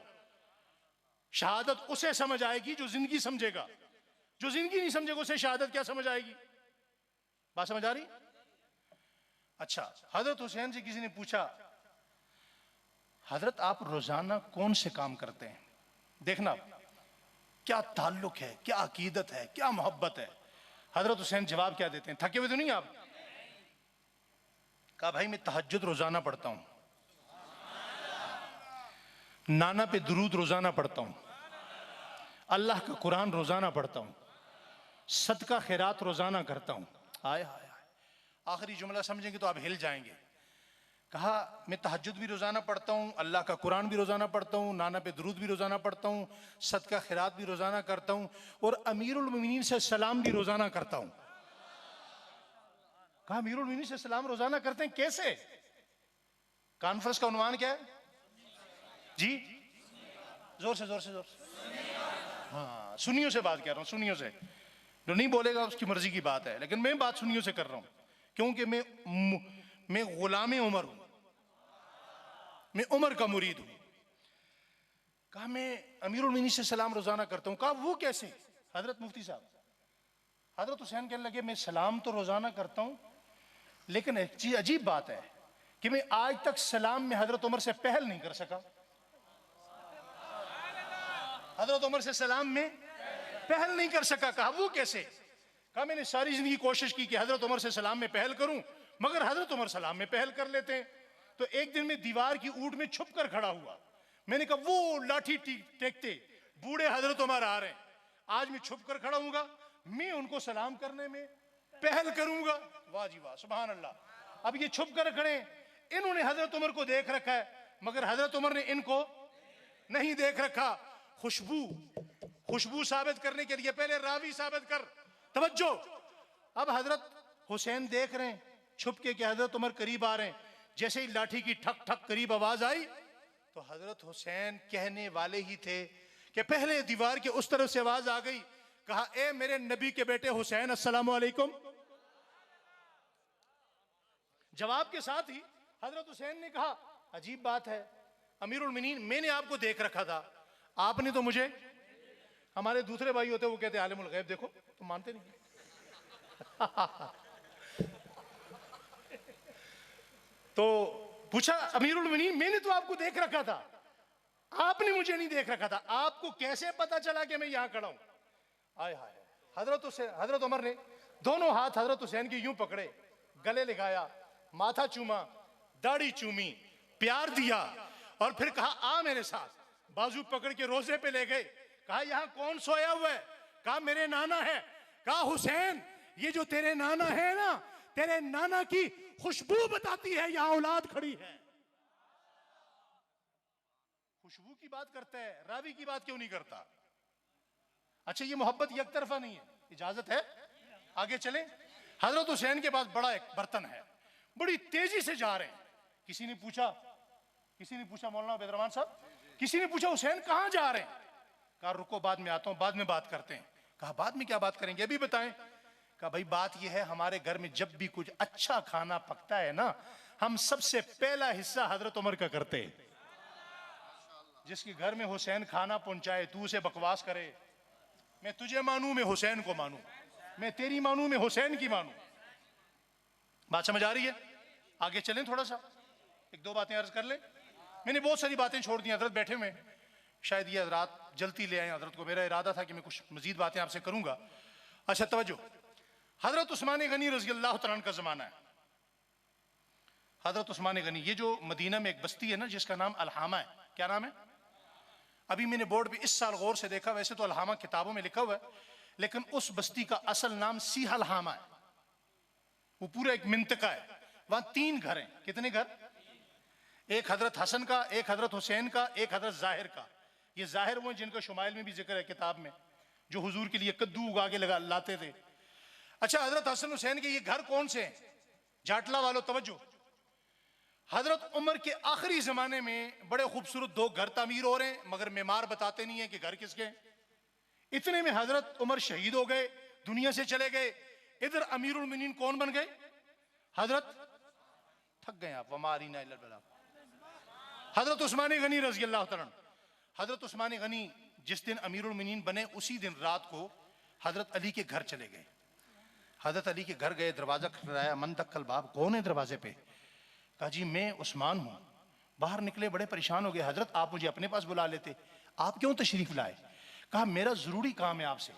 शहादत उसे समझ आएगी जो जिंदगी समझेगा, जो जिंदगी नहीं समझेगा उसे शहादत क्या समझ आएगी? बात समझ आ रही? अच्छा, हजरत हुसैन से किसी ने पूछा, हजरत आप रोजाना कौन से काम करते हैं? देखना क्या ताल्लुक है, क्या अकीदत है, क्या मोहब्बत है। हजरत हुसैन जवाब क्या देते हैं? थके हुए तो नहीं आप? कहा भाई मैं तहज्जुद रोजाना पढ़ता हूं, नाना पे दुरूद रोजाना पढ़ता हूं, अल्लाह का कुरान रोजाना पढ़ता हूं, सदका खैरात रोजाना करता हूं। हाय हाय हाय, आखिरी जुमला समझेंगे तो आप हिल जाएंगे। कहा मैं तहज्जुद भी रोजाना पढ़ता हूं, अल्लाह का कुरान भी रोजाना पढ़ता हूं, नाना पे दुरूद भी रोजाना पढ़ता हूं, सदका खैरात भी रोजाना करता हूं, और अमीरुल मोमिनीन से सलाम भी रोजाना करता हूं। कहा अमीरुल मोमिनीन से सलाम रोजाना करते हैं, कैसे? कॉन्फ्रेंस का उन्वान क्या है जी? जोर से जोर से जोर से। हाँ, सुन्नियों से बात कर रहा हूं, सुन्नियों से। जो नहीं बोलेगा उसकी मर्जी की बात है, लेकिन मैं बात सुन्नियों से कर रहा हूं, क्योंकि मैं गुलाम उमर हूं, मैं उमर का मुरीद हूं। कहा मैं अमीरुल मोमिनीन से सलाम रोजाना करता हूं। कहा वो कैसे? हजरत मुफ्ती साहब, हजरत हुसैन कहने लगे मैं सलाम तो रोजाना करता हूं, लेकिन एक चीज अजीब बात है कि मैं आज तक सलाम में हजरत उमर से पहल नहीं कर सका। हजरत उमर से सलाम में पहल नहीं कर सका। कहा वो कैसे? कहा मैंने सारी जिंदगी कोशिश की कि हजरत उमर से सलाम में पहल करूं, मगर हजरत उमर सलाम में पहल कर लेते हैं। तो एक दिन मैं दीवार की ऊंट में छुप कर खड़ा हुआ, मैंने कहा वो लाठी टेकते बूढ़े हजरत उमर आ रहे हैं, आज मैं छुप कर खड़ा हूंगा, मैं उनको सलाम करने में पहल करूंगा। वाह जी वाह, सुभान अल्लाह। अब ये छुप कर खड़े, इन्होंने हजरत उमर को देख रखा है, मगर हजरत उमर ने इनको नहीं देख रखा। खुशबू साबित करने के लिए पहले रावी साबित कर। तवज्जो, अब हजरत हुसैन देख रहे हैं छुप के कि हजरत उमर करीब आ रहे हैं। जैसे ही लाठी की ठक ठक करीब आवाज आई तो हजरत हुसैन कहने वाले ही थे कि पहले दीवार के उस तरफ से आवाज आ गई, कहा ए मेरे नबी के बेटे हुसैन, अस्सलाम वालेकुम। जवाब के साथ ही हजरत हुसैन ने कहा, अजीब बात है अमीरुल मोमिनीन, मैंने आपको देख रखा था, आपने तो मुझे। हमारे दूसरे भाई होते वो कहते आलिमुल गैब देखो, तुम मानते नहीं। तो पूछा अमीरुल मोमिनीन, मैंने तो आपको देख रखा था, आपने मुझे नहीं देख रखा था, आपको कैसे पता चला कि मैं यहां खड़ा हूं? आय हाय। हजरत उमर ने दोनों हाथ हजरत हुसैन की यूं पकड़े, गले लगाया, माथा चूमा, दाढ़ी चूमी, प्यार दिया और फिर कहा आ मेरे साथ। बाजू पकड़ के रोजे पे ले गए। कहा यहां कौन सोया हुआ है? कहा मेरे नाना है। कहा हुसैन, ये जो तेरे नाना है ना, तेरे नाना की खुशबू बताती है यहां औलाद खड़ी है। खुशबू की बात करता है, रावी की बात क्यों नहीं करता? अच्छा, ये मोहब्बत एक तरफा नहीं है, इजाजत है आगे चले। हजरत हुसैन के पास बड़ा एक बर्तन है, बड़ी तेजी से जा रहे हैं। किसी ने पूछा मौलाना बेदरमान साहब, किसी ने पूछा हुसैन कहां जा रहे हैं? कहा रुको बाद में आता हूं, बाद में बात करते हैं। कहा बाद में क्या बात करेंगे, अभी बताएं। कहा भाई बात यह है, हमारे घर में जब भी कुछ अच्छा खाना पकता है ना, हम सबसे पहला हिस्सा हजरत उमर का करते हैं। जिसके घर में हुसैन खाना पहुंचाए, तू उसे बकवास करे, मैं तुझे मानूं, मैं हुसैन को मानूं, मैं तेरी मानूं, मैं हुसैन की मानूं। बात समझ आ रही है? आगे चलें, थोड़ा सा एक दो बातें अर्ज कर ले। मैंने बहुत सारी बातें छोड़ दी, हजरत बैठे हुए, शायद ये हजरात जल्दी ले आए हजरत को। मेरा इरादा था कि मैं कुछ मजीद बातें आपसे करूंगा। अच्छा तवज्जो, हजरत उस्मान गनी रज़ी अल्लाह तआला का जमाना है। हजरत उस्मान गनी, ये जो मदीना में एक बस्ती है ना जिसका नाम अलहामा है, क्या नाम है? अभी मैंने बोर्ड पे इस साल गौर से देखा, वैसे तो अलहामा किताबों में लिखा हुआ है, लेकिन उस बस्ती का असल नाम सीहलहामा है। वो पूरा एक मिंतका है, वहां 3 घर हैं। कितने घर? एक हजरत हसन का, एक हजरत हुसैन का, एक हजरत जाहिर का। ये जाहिर वो जिनका शुमाइल में भी जिक्र है किताब में, जो हुजूर के लिए कद्दू उगा के लाते थे। अच्छा, हजरत हसन हुसैन के ये घर कौन से हैं? जाटला वालों तवज्जो, हजरत उमर के आखिरी जमाने में बड़े खूबसूरत 2 घर तामीर हो रहे हैं, मगर मेमार बताते नहीं है कि घर किसके हैं। इतने में हजरत उमर शहीद हो गए, दुनिया से चले गए। इधर अमीरुल मोमिनीन कौन बन गए? हजरत, थक गए आप, वमारी ना इल्ला बिल्लाह, हजरत उस्मान गनी रज़ी अल्लाह तआला। हजरत उस्मान गनी जिस दिन अमीरुल मोमिनीन बने, उसी दिन रात को हजरत अली के घर चले गए। हजरत अली के घर गए, दरवाजा खटखटाया, मन दक्कल बाब, कौन है दरवाजे पे? कहा जी मैं उस्मान हूं। बाहर निकले, बड़े परेशान हो गए। हजरत आप मुझे अपने पास बुला लेते, आप क्यों तशरीफ लाए? कहा मेरा जरूरी काम है आपसे।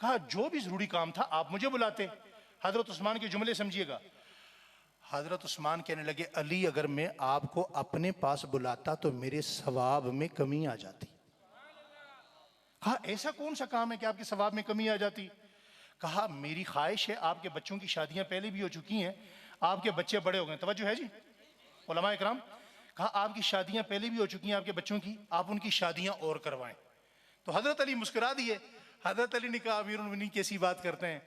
कहा जो भी जरूरी काम था आप मुझे बुलाते। हजरत उस्मान के जुमले समझिएगा। हजरत उस्मान कहने लगे, अली अगर मैं आपको अपने पास बुलाता तो मेरे सवाब में कमी आ जाती। कहा ऐसा कौन सा काम है कि आपके सवाब में कमी आ जाती? कहा मेरी ख्वाहिश है, आपके बच्चों की शादियां पहले भी हो चुकी हैं, आपके बच्चे बड़े हो गए, तवज्जो है जी उलमा इकराम। कहा आपकी शादियां पहले भी हो चुकी हैं आपके बच्चों की, आप उनकी शादियां और करवाएं। तो हजरत अली मुस्कुरा दिए। हजरत अली ने कहा अमीरुल मोमिनीन कैसी बात करते हैं,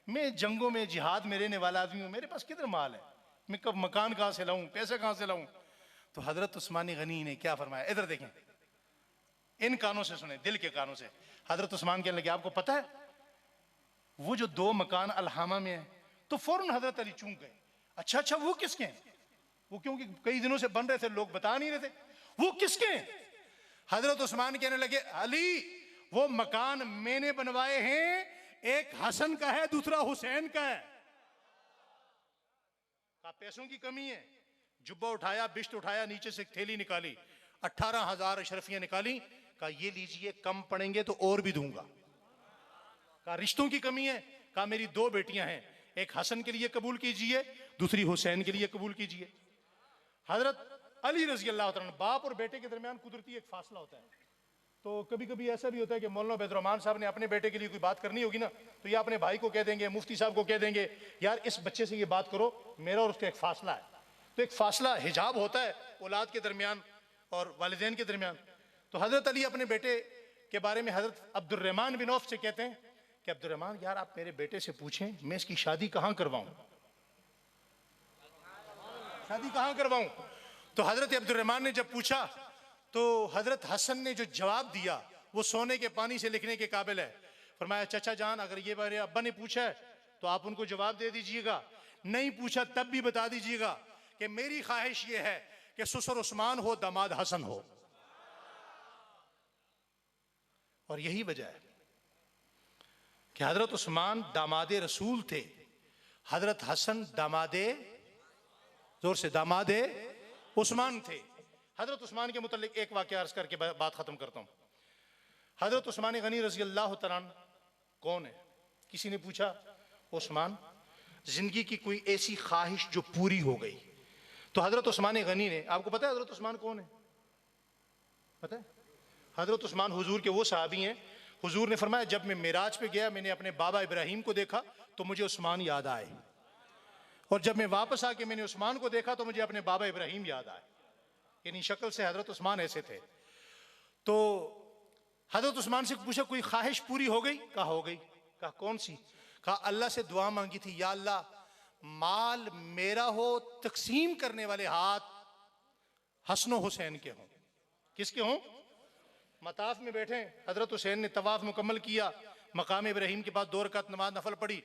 मैं जंगों में जिहाद में रहने वाला आदमी हूं, मेरे पास किधर माल है, मैं कब मकान कहां से लाऊं, पैसे कहां से लाऊं? तो हजरत उस्मान गनी ने क्या फरमाया, इधर देखें, इन कानों से सुने, दिल के कानों से। हजरत उस्मान कहने लगे आपको पता है वो जो 2 मकान अलहामा में है? तो फौरन हजरत अली चूक गए। अच्छा वो किसके हैं? वो क्योंकि कई दिनों से बन रहे थे, लोग बता नहीं रहे थे, वो किसके हैं? हजरत उस्मान कहने लगे अली वो मकान मैंने बनवाए हैं, एक हसन का है, दूसरा हुसैन का है। कहा पैसों की कमी है? जुब्बा उठाया, बिश्त उठाया, नीचे से एक थैली निकाली, 18,000 अशरफियां निकाली। कहा ये लीजिए, कम पड़ेंगे तो और भी दूंगा। कहा रिश्तों की कमी है? कहा मेरी 2 बेटियां हैं, एक हसन के लिए कबूल कीजिए, दूसरी हुसैन के लिए कबूल कीजिए। हजरत अली रज़ी अल्लाह तआला, बाप और बेटे के दरमियान कुदरती एक फासला होता है, तो कभी कभी ऐसा भी होता है कि मौलाना बैदुर्रहमान साहब ने अपने बेटे के लिए कोई बात करनी होगी ना, तो ये अपने भाई को कह देंगे, मुफ्ती साहब को कह देंगे, यार इस बच्चे से ये बात करो, मेरा और उसका एक फासला है। तो एक फासला हिजाब होता है औलाद के दरमियान और वालिदैन के दरमियान। तो हज़रत अली अपने बेटे के बारे में हज़रत अब्दुर्रहमान बिन औफ से कहते हैं कि अब्दुर्रहमान, यार आप मेरे बेटे से पूछें मैं इसकी शादी कहाँ करवाऊँ, शादी कहाँ करवाऊँ। तो हज़रत अब्दुर्रहमान ने जब पूछा तो हज़रत हसन ने जो जवाब दिया वो सोने के पानी से लिखने के काबिल है। फरमाया, चचा जान, अगर ये मेरे अब्बा ने पूछा है तो आप उनको जवाब दे दीजिएगा, नहीं पूछा तब भी बता दीजिएगा कि मेरी ख्वाहिश ये है कि ससुर उस्मान हो, दामाद हसन हो। और यही वजह है कि हजरत उस्मान दामादे रसूल थे, हजरत हसन दामादे, जोर से, दामादे उस्मान थे। हजरत उस्मान के मुतालिक एक वाक़या अर्ज करके बात खत्म करता हूं। हजरत उस्मान गनी रजी अल्लाह तआला कौन है? किसी ने पूछा, उस्मान जिंदगी की कोई ऐसी ख्वाहिश जो पूरी हो गई। तो हजरत उस्मान गनी ने, आपको पता है हजरत उस्मान कौन है? पता है? हजरत उस्मान हुजूर के वो सहाबी हैं, हुजूर ने फरमाया जब मैं मेराज पे गया मैंने अपने बाबा इब्राहिम को देखा तो मुझे उस्मान याद आए, और जब मैं वापस आके मैंने उस्मान को देखा तो मुझे अपने बाबा इब्राहिम याद आए। यानी शक्ल से हजरत उस्मान ऐसे थे। तो हजरत उस्मान से पूछा कोई ख्वाहिश पूरी हो गई? कहा हो गई। कहा कौन सी? कहा अल्लाह से दुआ मांगी थी, या अल्लाह माल मेरा हो, तकसीम करने वाले हाथ हसनो हुसैन के हों। किसके हों? मताफ में बैठे हजरत हुसैन ने तवाफ मुकम्मल किया, मकाम इब्राहिम के बाद 2 रकात नमाज नफल पढ़ी,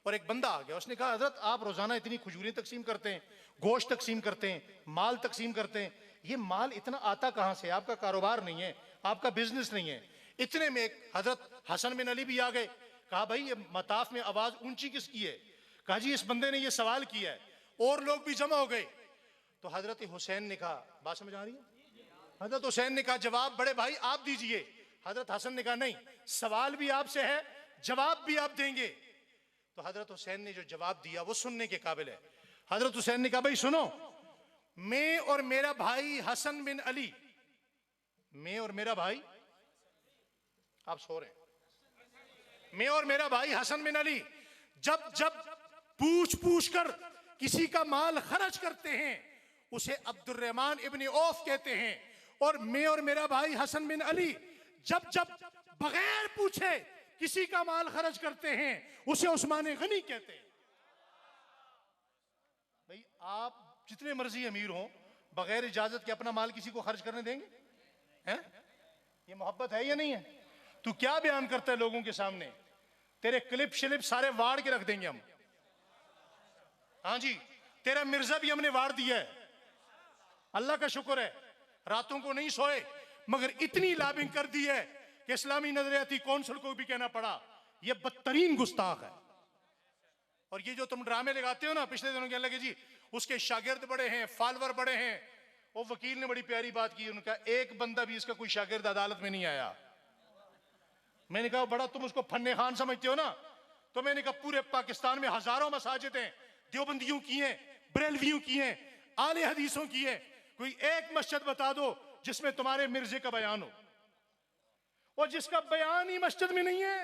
और एक बंदा आ गया। उसने कहा हजरत आप रोजाना इतनी खजूरें तकसीम करते हैं, गोश्त तकसीम करते हैं, माल तकसीम करते हैं, ये माल इतना आता कहां से? आपका कारोबार नहीं है, आपका बिजनेस नहीं है। इतने में एक हजरत हसन बिन अली भी आ गए। कहा भाई ये मताफ में आवाज ऊंची किसकी है? कहा जी इस बंदे ने ये सवाल किया है। और लोग भी जमा हो गए। तो हजरत हुसैन ने कहा, बात समझ आ रही है? हजरत हुसैन ने कहा जवाब बड़े भाई आप दीजिए। हजरत हसन ने कहा नहीं, सवाल भी आपसे है, जवाब भी आप देंगे। तो हजरत हुसैन ने जो जवाब दिया वो सुनने के काबिल है। हजरत हुसैन ने कहा भाई सुनो, मैं और मेरा भाई हसन बिन अली, मैं और मेरा भाई, आप सो रहे हैं, मैं और मेरा भाई हसन बिन अली जब जब पूछ पूछ कर किसी का माल खर्च करते हैं उसे अब्दुर्रहमान इब्न औफ कहते हैं, और मैं और मेरा भाई हसन बिन अली जब जब बगैर पूछे किसी का माल खर्च करते हैं उसे उस्मान गनी कहते हैं। भाई आप जितने मर्जी अमीर हो, बगैर इजाजत के अपना माल किसी को खर्च करने देंगे? हैं? ये मोहब्बत है या नहीं है? तू क्या बयान करता है लोगों के सामने? तेरे क्लिप शिलिप सारे वाड़ के रख देंगे हम। हाँ जी, तेरा मिर्जा भी हमने वाड़ दिया है। अल्लाह का शुक्र है रातों को नहीं सोए, मगर इतनी लाबिंग कर दी है कि इस्लामी नजरियाती कौंसिल को भी कहना पड़ा ये बदतरीन गुस्ताख है। और ये जो तुम ड्रामे लगाते हो ना, पिछले दिनों कहने लगे जी उसके शागिर्द बड़े हैं, फॉलोअर बड़े हैं। वो वकील ने बड़ी प्यारी बात की, उनका एक बंदा भी इसका कोई शागिर्द अदालत में नहीं आया। मैंने कहा बड़ा तुम उसको फन्ने खान समझते हो ना, तो मैंने कहा पूरे पाकिस्तान में हजारों मसाजिदें देवबंदियों की हैं, बरेलवियों की हैं, आले हदीसों की है, कोई एक मस्जिद बता दो जिसमें तुम्हारे मिर्जे का बयान हो, और जिसका बयान ही मस्जिद में नहीं है।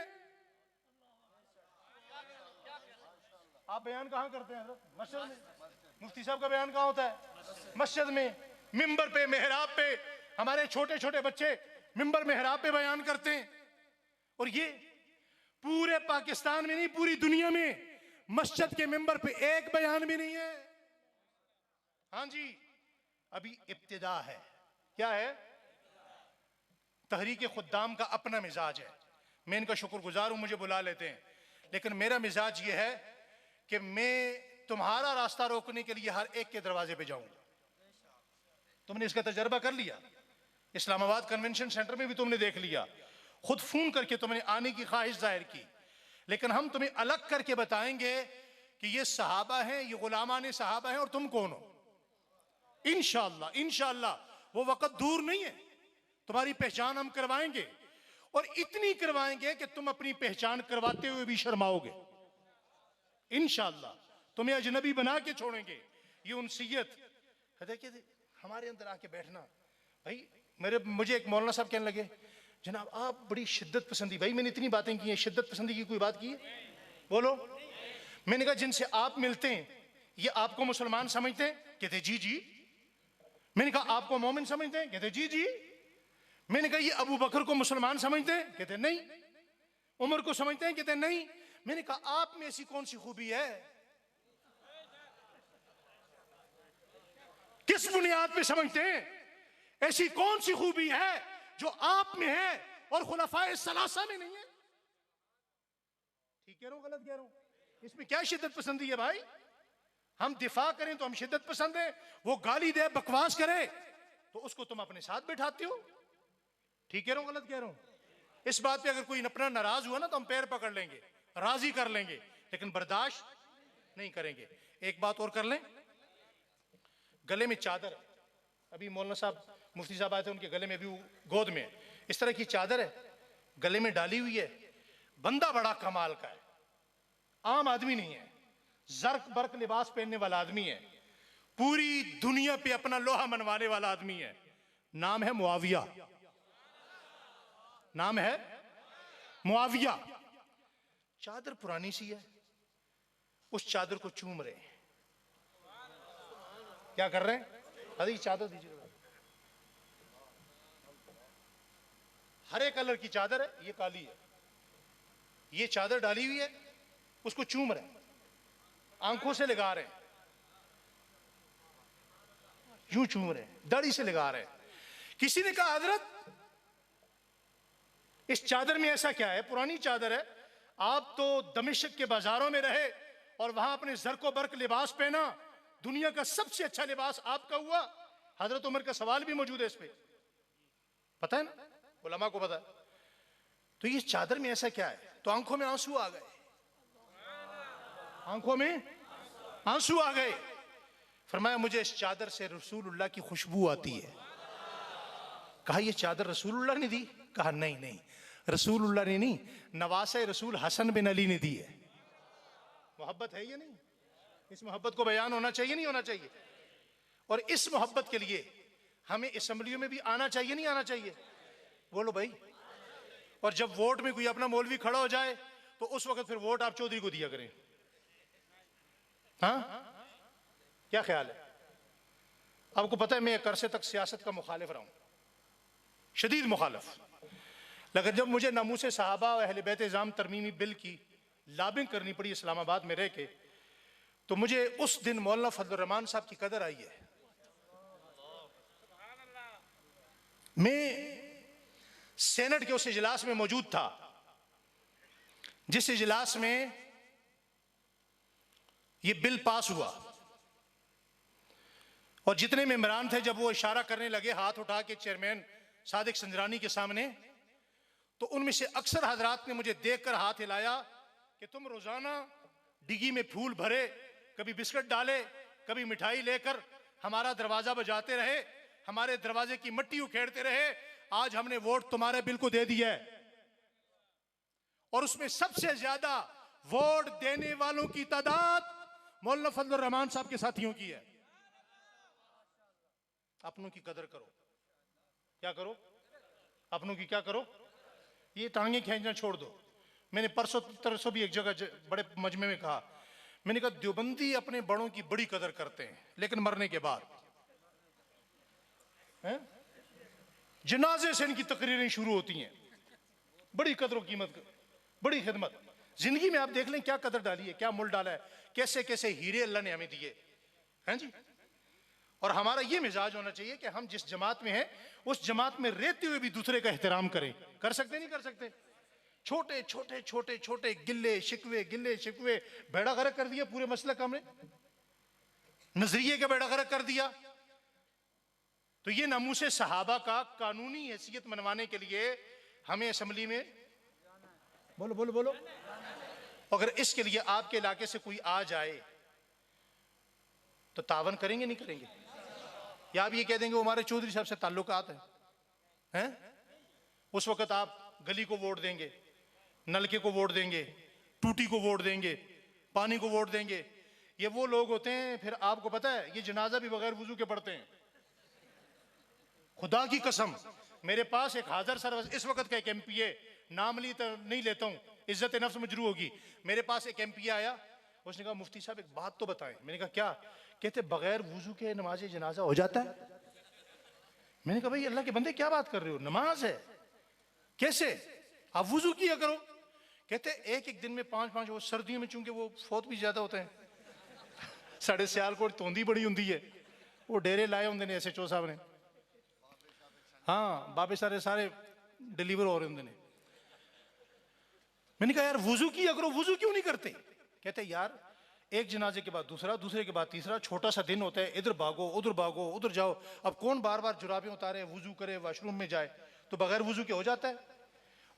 आप बयान कहां करते हैं? मस्जिद में। मुफ्ती साहब का बयान कहां होता है? मस्जिद में, मिंबर पे, मेहराब पे। हमारे छोटे छोटे बच्चे मिंबर मेहराब पे बयान करते हैं, और ये पूरे पाकिस्तान में नहीं पूरी दुनिया में मस्जिद के मिंबर पे एक बयान भी नहीं है। हाँ जी, अभी इब्तिदा है। क्या है? तहरीक खुद्दाम का अपना मिजाज है, मैं इनका शुक्रगुजार हूं, मुझे बुला लेते हैं, लेकिन मेरा मिजाज ये है कि मैं तुम्हारा रास्ता रोकने के लिए हर एक के दरवाजे पे जाऊंगा। तुमने इसका तजर्बा कर लिया, इस्लामाबाद कन्वेंशन सेंटर में भी तुमने देख लिया, खुद फोन करके तुमने आने की ख्वाहिश जाहिर की, लेकिन हम तुम्हें अलग करके बताएंगे कि ये सहाबा हैं, ये गुलामान सहाबा हैं, और तुम कौन हो। इंशाअल्लाह इंशाअल्लाह वो वक्त दूर नहीं है, तुम्हारी पहचान हम करवाएंगे, और इतनी करवाएंगे कि तुम अपनी पहचान करवाते हुए भी शर्माओगे। इंशाअल्लाह तुम्हें अजनबी बना के छोड़ेंगे। ये उनसियत देखिए, हमारे अंदर आके बैठना। भाई मुझे एक मौलाना साहब कहने लगे जनाब आप बड़ी शिद्दत पसंदी, भाई मैंने इतनी बातें की हैं, शिद्दत पसंदी की कोई बात की है? बोलो। मैंने कहा जिनसे आप मिलते हैं ये आपको मुसलमान समझते हैं? कहते जी जी। मैंने कहा आपको मोमिन समझते हैं? कहते जी जी। मैंने कहा ये अबू बकर को मुसलमान समझते हैं? कहते नहीं। उमर को समझते हैं? कहते नहीं। मैंने कहा आप में ऐसी कौन सी खूबी है, किस बुनियाद पे समझते हैं? ऐसी कौन सी खूबी है जो आप में है और खुलफाए सलासा में नहीं है? ठीक कह रहा हूं गलत कह रहा हूं? इसमें क्या शिद्दत पसंदी है भाई? हम दिफा करें तो हम शिद्दत पसंद है, वो गाली दे बकवास करे तो उसको तुम अपने साथ बैठाते हो। ठीक कह रहा हूं गलत कह रहा हूं? इस बात पे अगर कोई अपना नाराज हुआ ना तो हम पैर पकड़ लेंगे, राजी कर लेंगे, लेकिन बर्दाश्त नहीं करेंगे। एक बात और कर लें, गले में चादर है, अभी मौलाना साहब मुफ्ती साहब आए थे, उनके गले में भी गोद में इस तरह की चादर है, गले में डाली हुई है। बंदा बड़ा कमाल का है, आम आदमी नहीं है, जर्क बर्क लिबास पहनने वाला आदमी है, पूरी दुनिया पे अपना लोहा मनवाने वाला आदमी है। नाम है मुआविया, नाम है मुआविया। चादर पुरानी सी है, उस चादर को चूम रहे हैं। क्या कर रहे हैं? अरे चादर दीजिए, हरे कलर की चादर है, ये काली है, ये चादर डाली हुई है, उसको चूम रहे हैं, आंखों से लगा रहे हैं, यूं चूम रहे हैं, दाढ़ी से लगा रहे हैं। किसी ने कहा हजरत इस चादर में ऐसा क्या है? पुरानी चादर है, आप तो दमिश्क के बाजारों में रहे और वहां अपने जरको बर्क लिबास पहना, दुनिया का सबसे अच्छा लिबास आपका हुआ। हजरत उमर का सवाल भी मौजूद है इस पे, पता है ना, उलमा को पता है। तो ये चादर में ऐसा क्या है? तो आंखों में आंसू आ गए, आंखों में आंसू आ गए। फरमाया मुझे इस चादर से रसूलुल्लाह की खुशबू आती है। कहा ये चादर रसूलुल्लाह ने दी? कहा नहीं नहीं, रसूलुल्लाह ने नहीं, नवासे रसूल हसन बिन अली ने दी है। मोहब्बत है या नहीं? इस मोहब्बत को बयान होना चाहिए नहीं होना चाहिए? और इस मोहब्बत के लिए हमें असेंबलियों में भी आना चाहिए नहीं आना चाहिए? बोलो भाई। और जब वोट में कोई अपना मौलवी खड़ा हो जाए तो उस वक्त फिर वोट आप चौधरी को दिया करें। हाँ, क्या ख्याल है? आपको पता है मैं एक अरसे तक सियासत का मुखालिफ रहा हूं, शदीद मुखालिफ, लेकिन जब मुझे नामूसे सहाबा और अहले बैत इज़ाम तरमीमी बिल की लॉबिंग करनी पड़ी इस्लामाबाद में रह के, तो मुझे उस दिन मौलाना फजलुर रहमान साहब की कदर आई है। मैं सेनेट के उस इजलास में मौजूद था जिस इजलास में यह बिल पास हुआ, और जितने मेंबरान थे जब वो इशारा करने लगे हाथ उठा के चेयरमैन सादिक संजरानी के सामने, तो उनमें से अक्सर हजरात ने मुझे देखकर हाथ हिलाया कि तुम रोजाना डिगी में फूल भरे, कभी बिस्किट डाले, कभी मिठाई लेकर हमारा दरवाजा बजाते रहे, हमारे दरवाजे की मिट्टी उखेड़ते रहे, आज हमने वोट तुम्हारे बिल को दे दिया है। और उसमें सबसे ज्यादा वोट देने वालों की तादाद मौलाना फजलुर रहमान साहब के साथियों की है। अपनों की कदर करो, क्या करो? अपनों की क्या करो? ये टांगे खींचना छोड़ दो। मैंने परसों भी एक जगह बड़े मजमे में कहा, मैंने कहा देवबंदी अपने बड़ों की बड़ी कदर करते हैं, लेकिन मरने के बाद जनाजे से इनकी तकरीरें शुरू होती हैं, बड़ी कदर और कीमत, बड़ी खिदमत। जिंदगी में आप देख लें क्या कदर डाली है, क्या मुल डाला है, कैसे कैसे हीरे अल्लाह ने हमें दिए हैं जी। और हमारा ये मिजाज होना चाहिए कि हम जिस जमात में हैं उस जमात में रहते हुए भी दूसरे का एहतराम करें। कर सकते नहीं कर सकते? छोटे छोटे छोटे छोटे गिले शिकवे बेड़ा गर्क कर दिया पूरे मसले का, हमने नजरिए का बेड़ा गर्क कर दिया। तो ये नामूसे सहाबा का कानूनी हैसियत मनवाने के लिए हमें असेंबली में बोलो बोलो बोलो, अगर इसके लिए आपके इलाके से कोई आ जाए तो तावन करेंगे नहीं करेंगे? या आप ये कह देंगे वो हमारे चौधरी साहब से ताल्लुकात हैं? उस वक्त आप गली को वोट देंगे, नलके को वोट देंगे, टूटी को वोट देंगे, पानी को वोट देंगे। ये वो लोग होते हैं, फिर आपको पता है ये जनाजा भी बगैर वुजू के पढ़ते हैं। खुदा की कसम मेरे पास एक हाजिर सर्वस इस वक्त का एक एमपीए, नाम ली तो नहीं लेता हूँ, इज्जत नफ्स मजरू होगी। मेरे पास एक एमपीए आया, उसने कहा मुफ्ती साहब एक बात तो बताएं। मैंने कहा क्या? कहते बगैर वुजू के नमाज जनाजा हो जाता है। मैंने कहा भाई अल्लाह के बंदे क्या बात कर रहे हो, नमाज है, कैसे? आप वुजू किया करो। कहते एक एक दिन में 5-5, वो सर्दियों में चूंकि वो फौत भी ज्यादा होते हैं, साढ़े सियालकोट तोंदी बड़ी होंगी है, वो डेरे लाए होंगे ने SHO साहब ने, हाँ बाबे सारे सारे डिलीवर हो रहे होंगे ने। मैंने कहा यार वुजू किया करो, वुजू क्यों नहीं करते? कहते यार एक जनाजे के बाद दूसरा, दूसरे के बाद तीसरा, छोटा सा दिन होता है, इधर भागो उधर जाओ, अब कौन बार बार जुराबें उतारे, वुजू करे, वॉशरूम में जाए, तो बगैर वुजू के हो जाता है।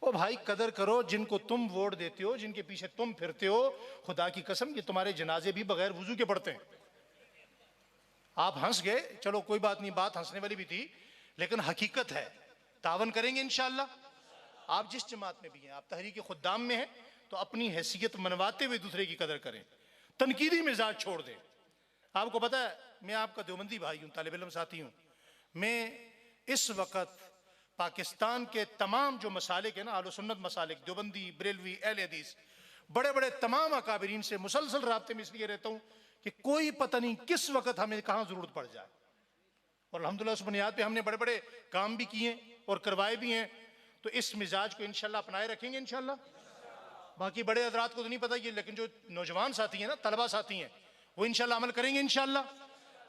ओ भाई कदर करो, जिनको तुम वोट देते हो, जिनके पीछे तुम फिरते हो, खुदा की कसम ये तुम्हारे जनाजे भी बगैर वुजू के पढ़ते हैं। आप हंस गए, चलो कोई बात नहीं, बात हंसने वाली भी थी, लेकिन हकीकत है। तावन करेंगे इंशाअल्लाह। आप जिस जमात में भी हैं, आप तहरीक खुद्दाम में हैं, तो अपनी हैसियत मनवाते हुए दूसरे की कदर करें, तनकीदी मिजाज छोड़ दें। आपको पता है मैं आपका देवबंदी भाई हूँ, तालिब इल्म साथी हूँ। मैं इस वक्त पाकिस्तान के तमाम जो मसालिक है ना, आलो सुन्नत मसालिक, देवबंदी, बरेलवी, अहले हदीस, बड़े बड़े तमाम अकाबरीन से मुसलसल राब्ते में इसलिए रहता हूँ कि कोई पता नहीं किस वक्त हमें कहाँ जरूरत पड़ जाए। और अल्हम्दुलिल्लाह उस बुनियाद पे हमने बड़े बड़े काम भी किए और करवाए भी हैं। तो इस मिजाज को इंशाल्लाह अपनाए रखेंगे इंशाल्लाह। बाकी बड़े हजरात को तो नहीं पता ये, लेकिन जो नौजवान साथी हैं ना, तलबा साथी हैं, वो इंशाल्लाह अमल करेंगे इंशाल्लाह।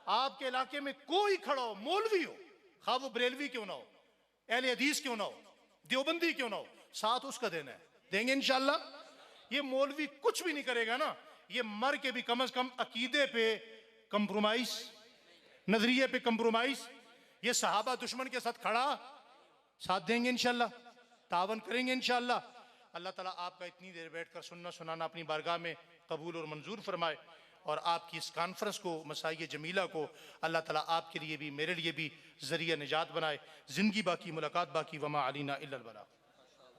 आपके इलाके में कोई खड़ा हो, मौलवी हो, खा वो बरेलवी क्यों ना हो, अहले हदीस क्यों ना हो, देवबंदी क्यों ना हो, साथ उसका देना है, देंगे इंशाल्लाह। ये मौलवी कुछ भी नहीं करेगा ना, ये मर के भी कम से कम अकीदे पे कंप्रोमाइज, नजरिए पे कंप्रोमाइज, ये सहाबा दुश्मन के साथ खड़ा, साथ देंगे इंशाल्लाह, तावन करेंगे इंशाल्लाह। अल्लाह ताला आपका इतनी देर बैठकर सुनना सुनाना अपनी बारगाह में कबूल और मंजूर फरमाए, और आपकी इस कॉन्फ्रेंस को, मसाई जमीला को अल्लाह ताला आपके लिए भी मेरे लिए भी जरिया निजात बनाए। जिंदगी बाकी, मुलाकात बाकी, वमा अलीना इल्लल बलाग।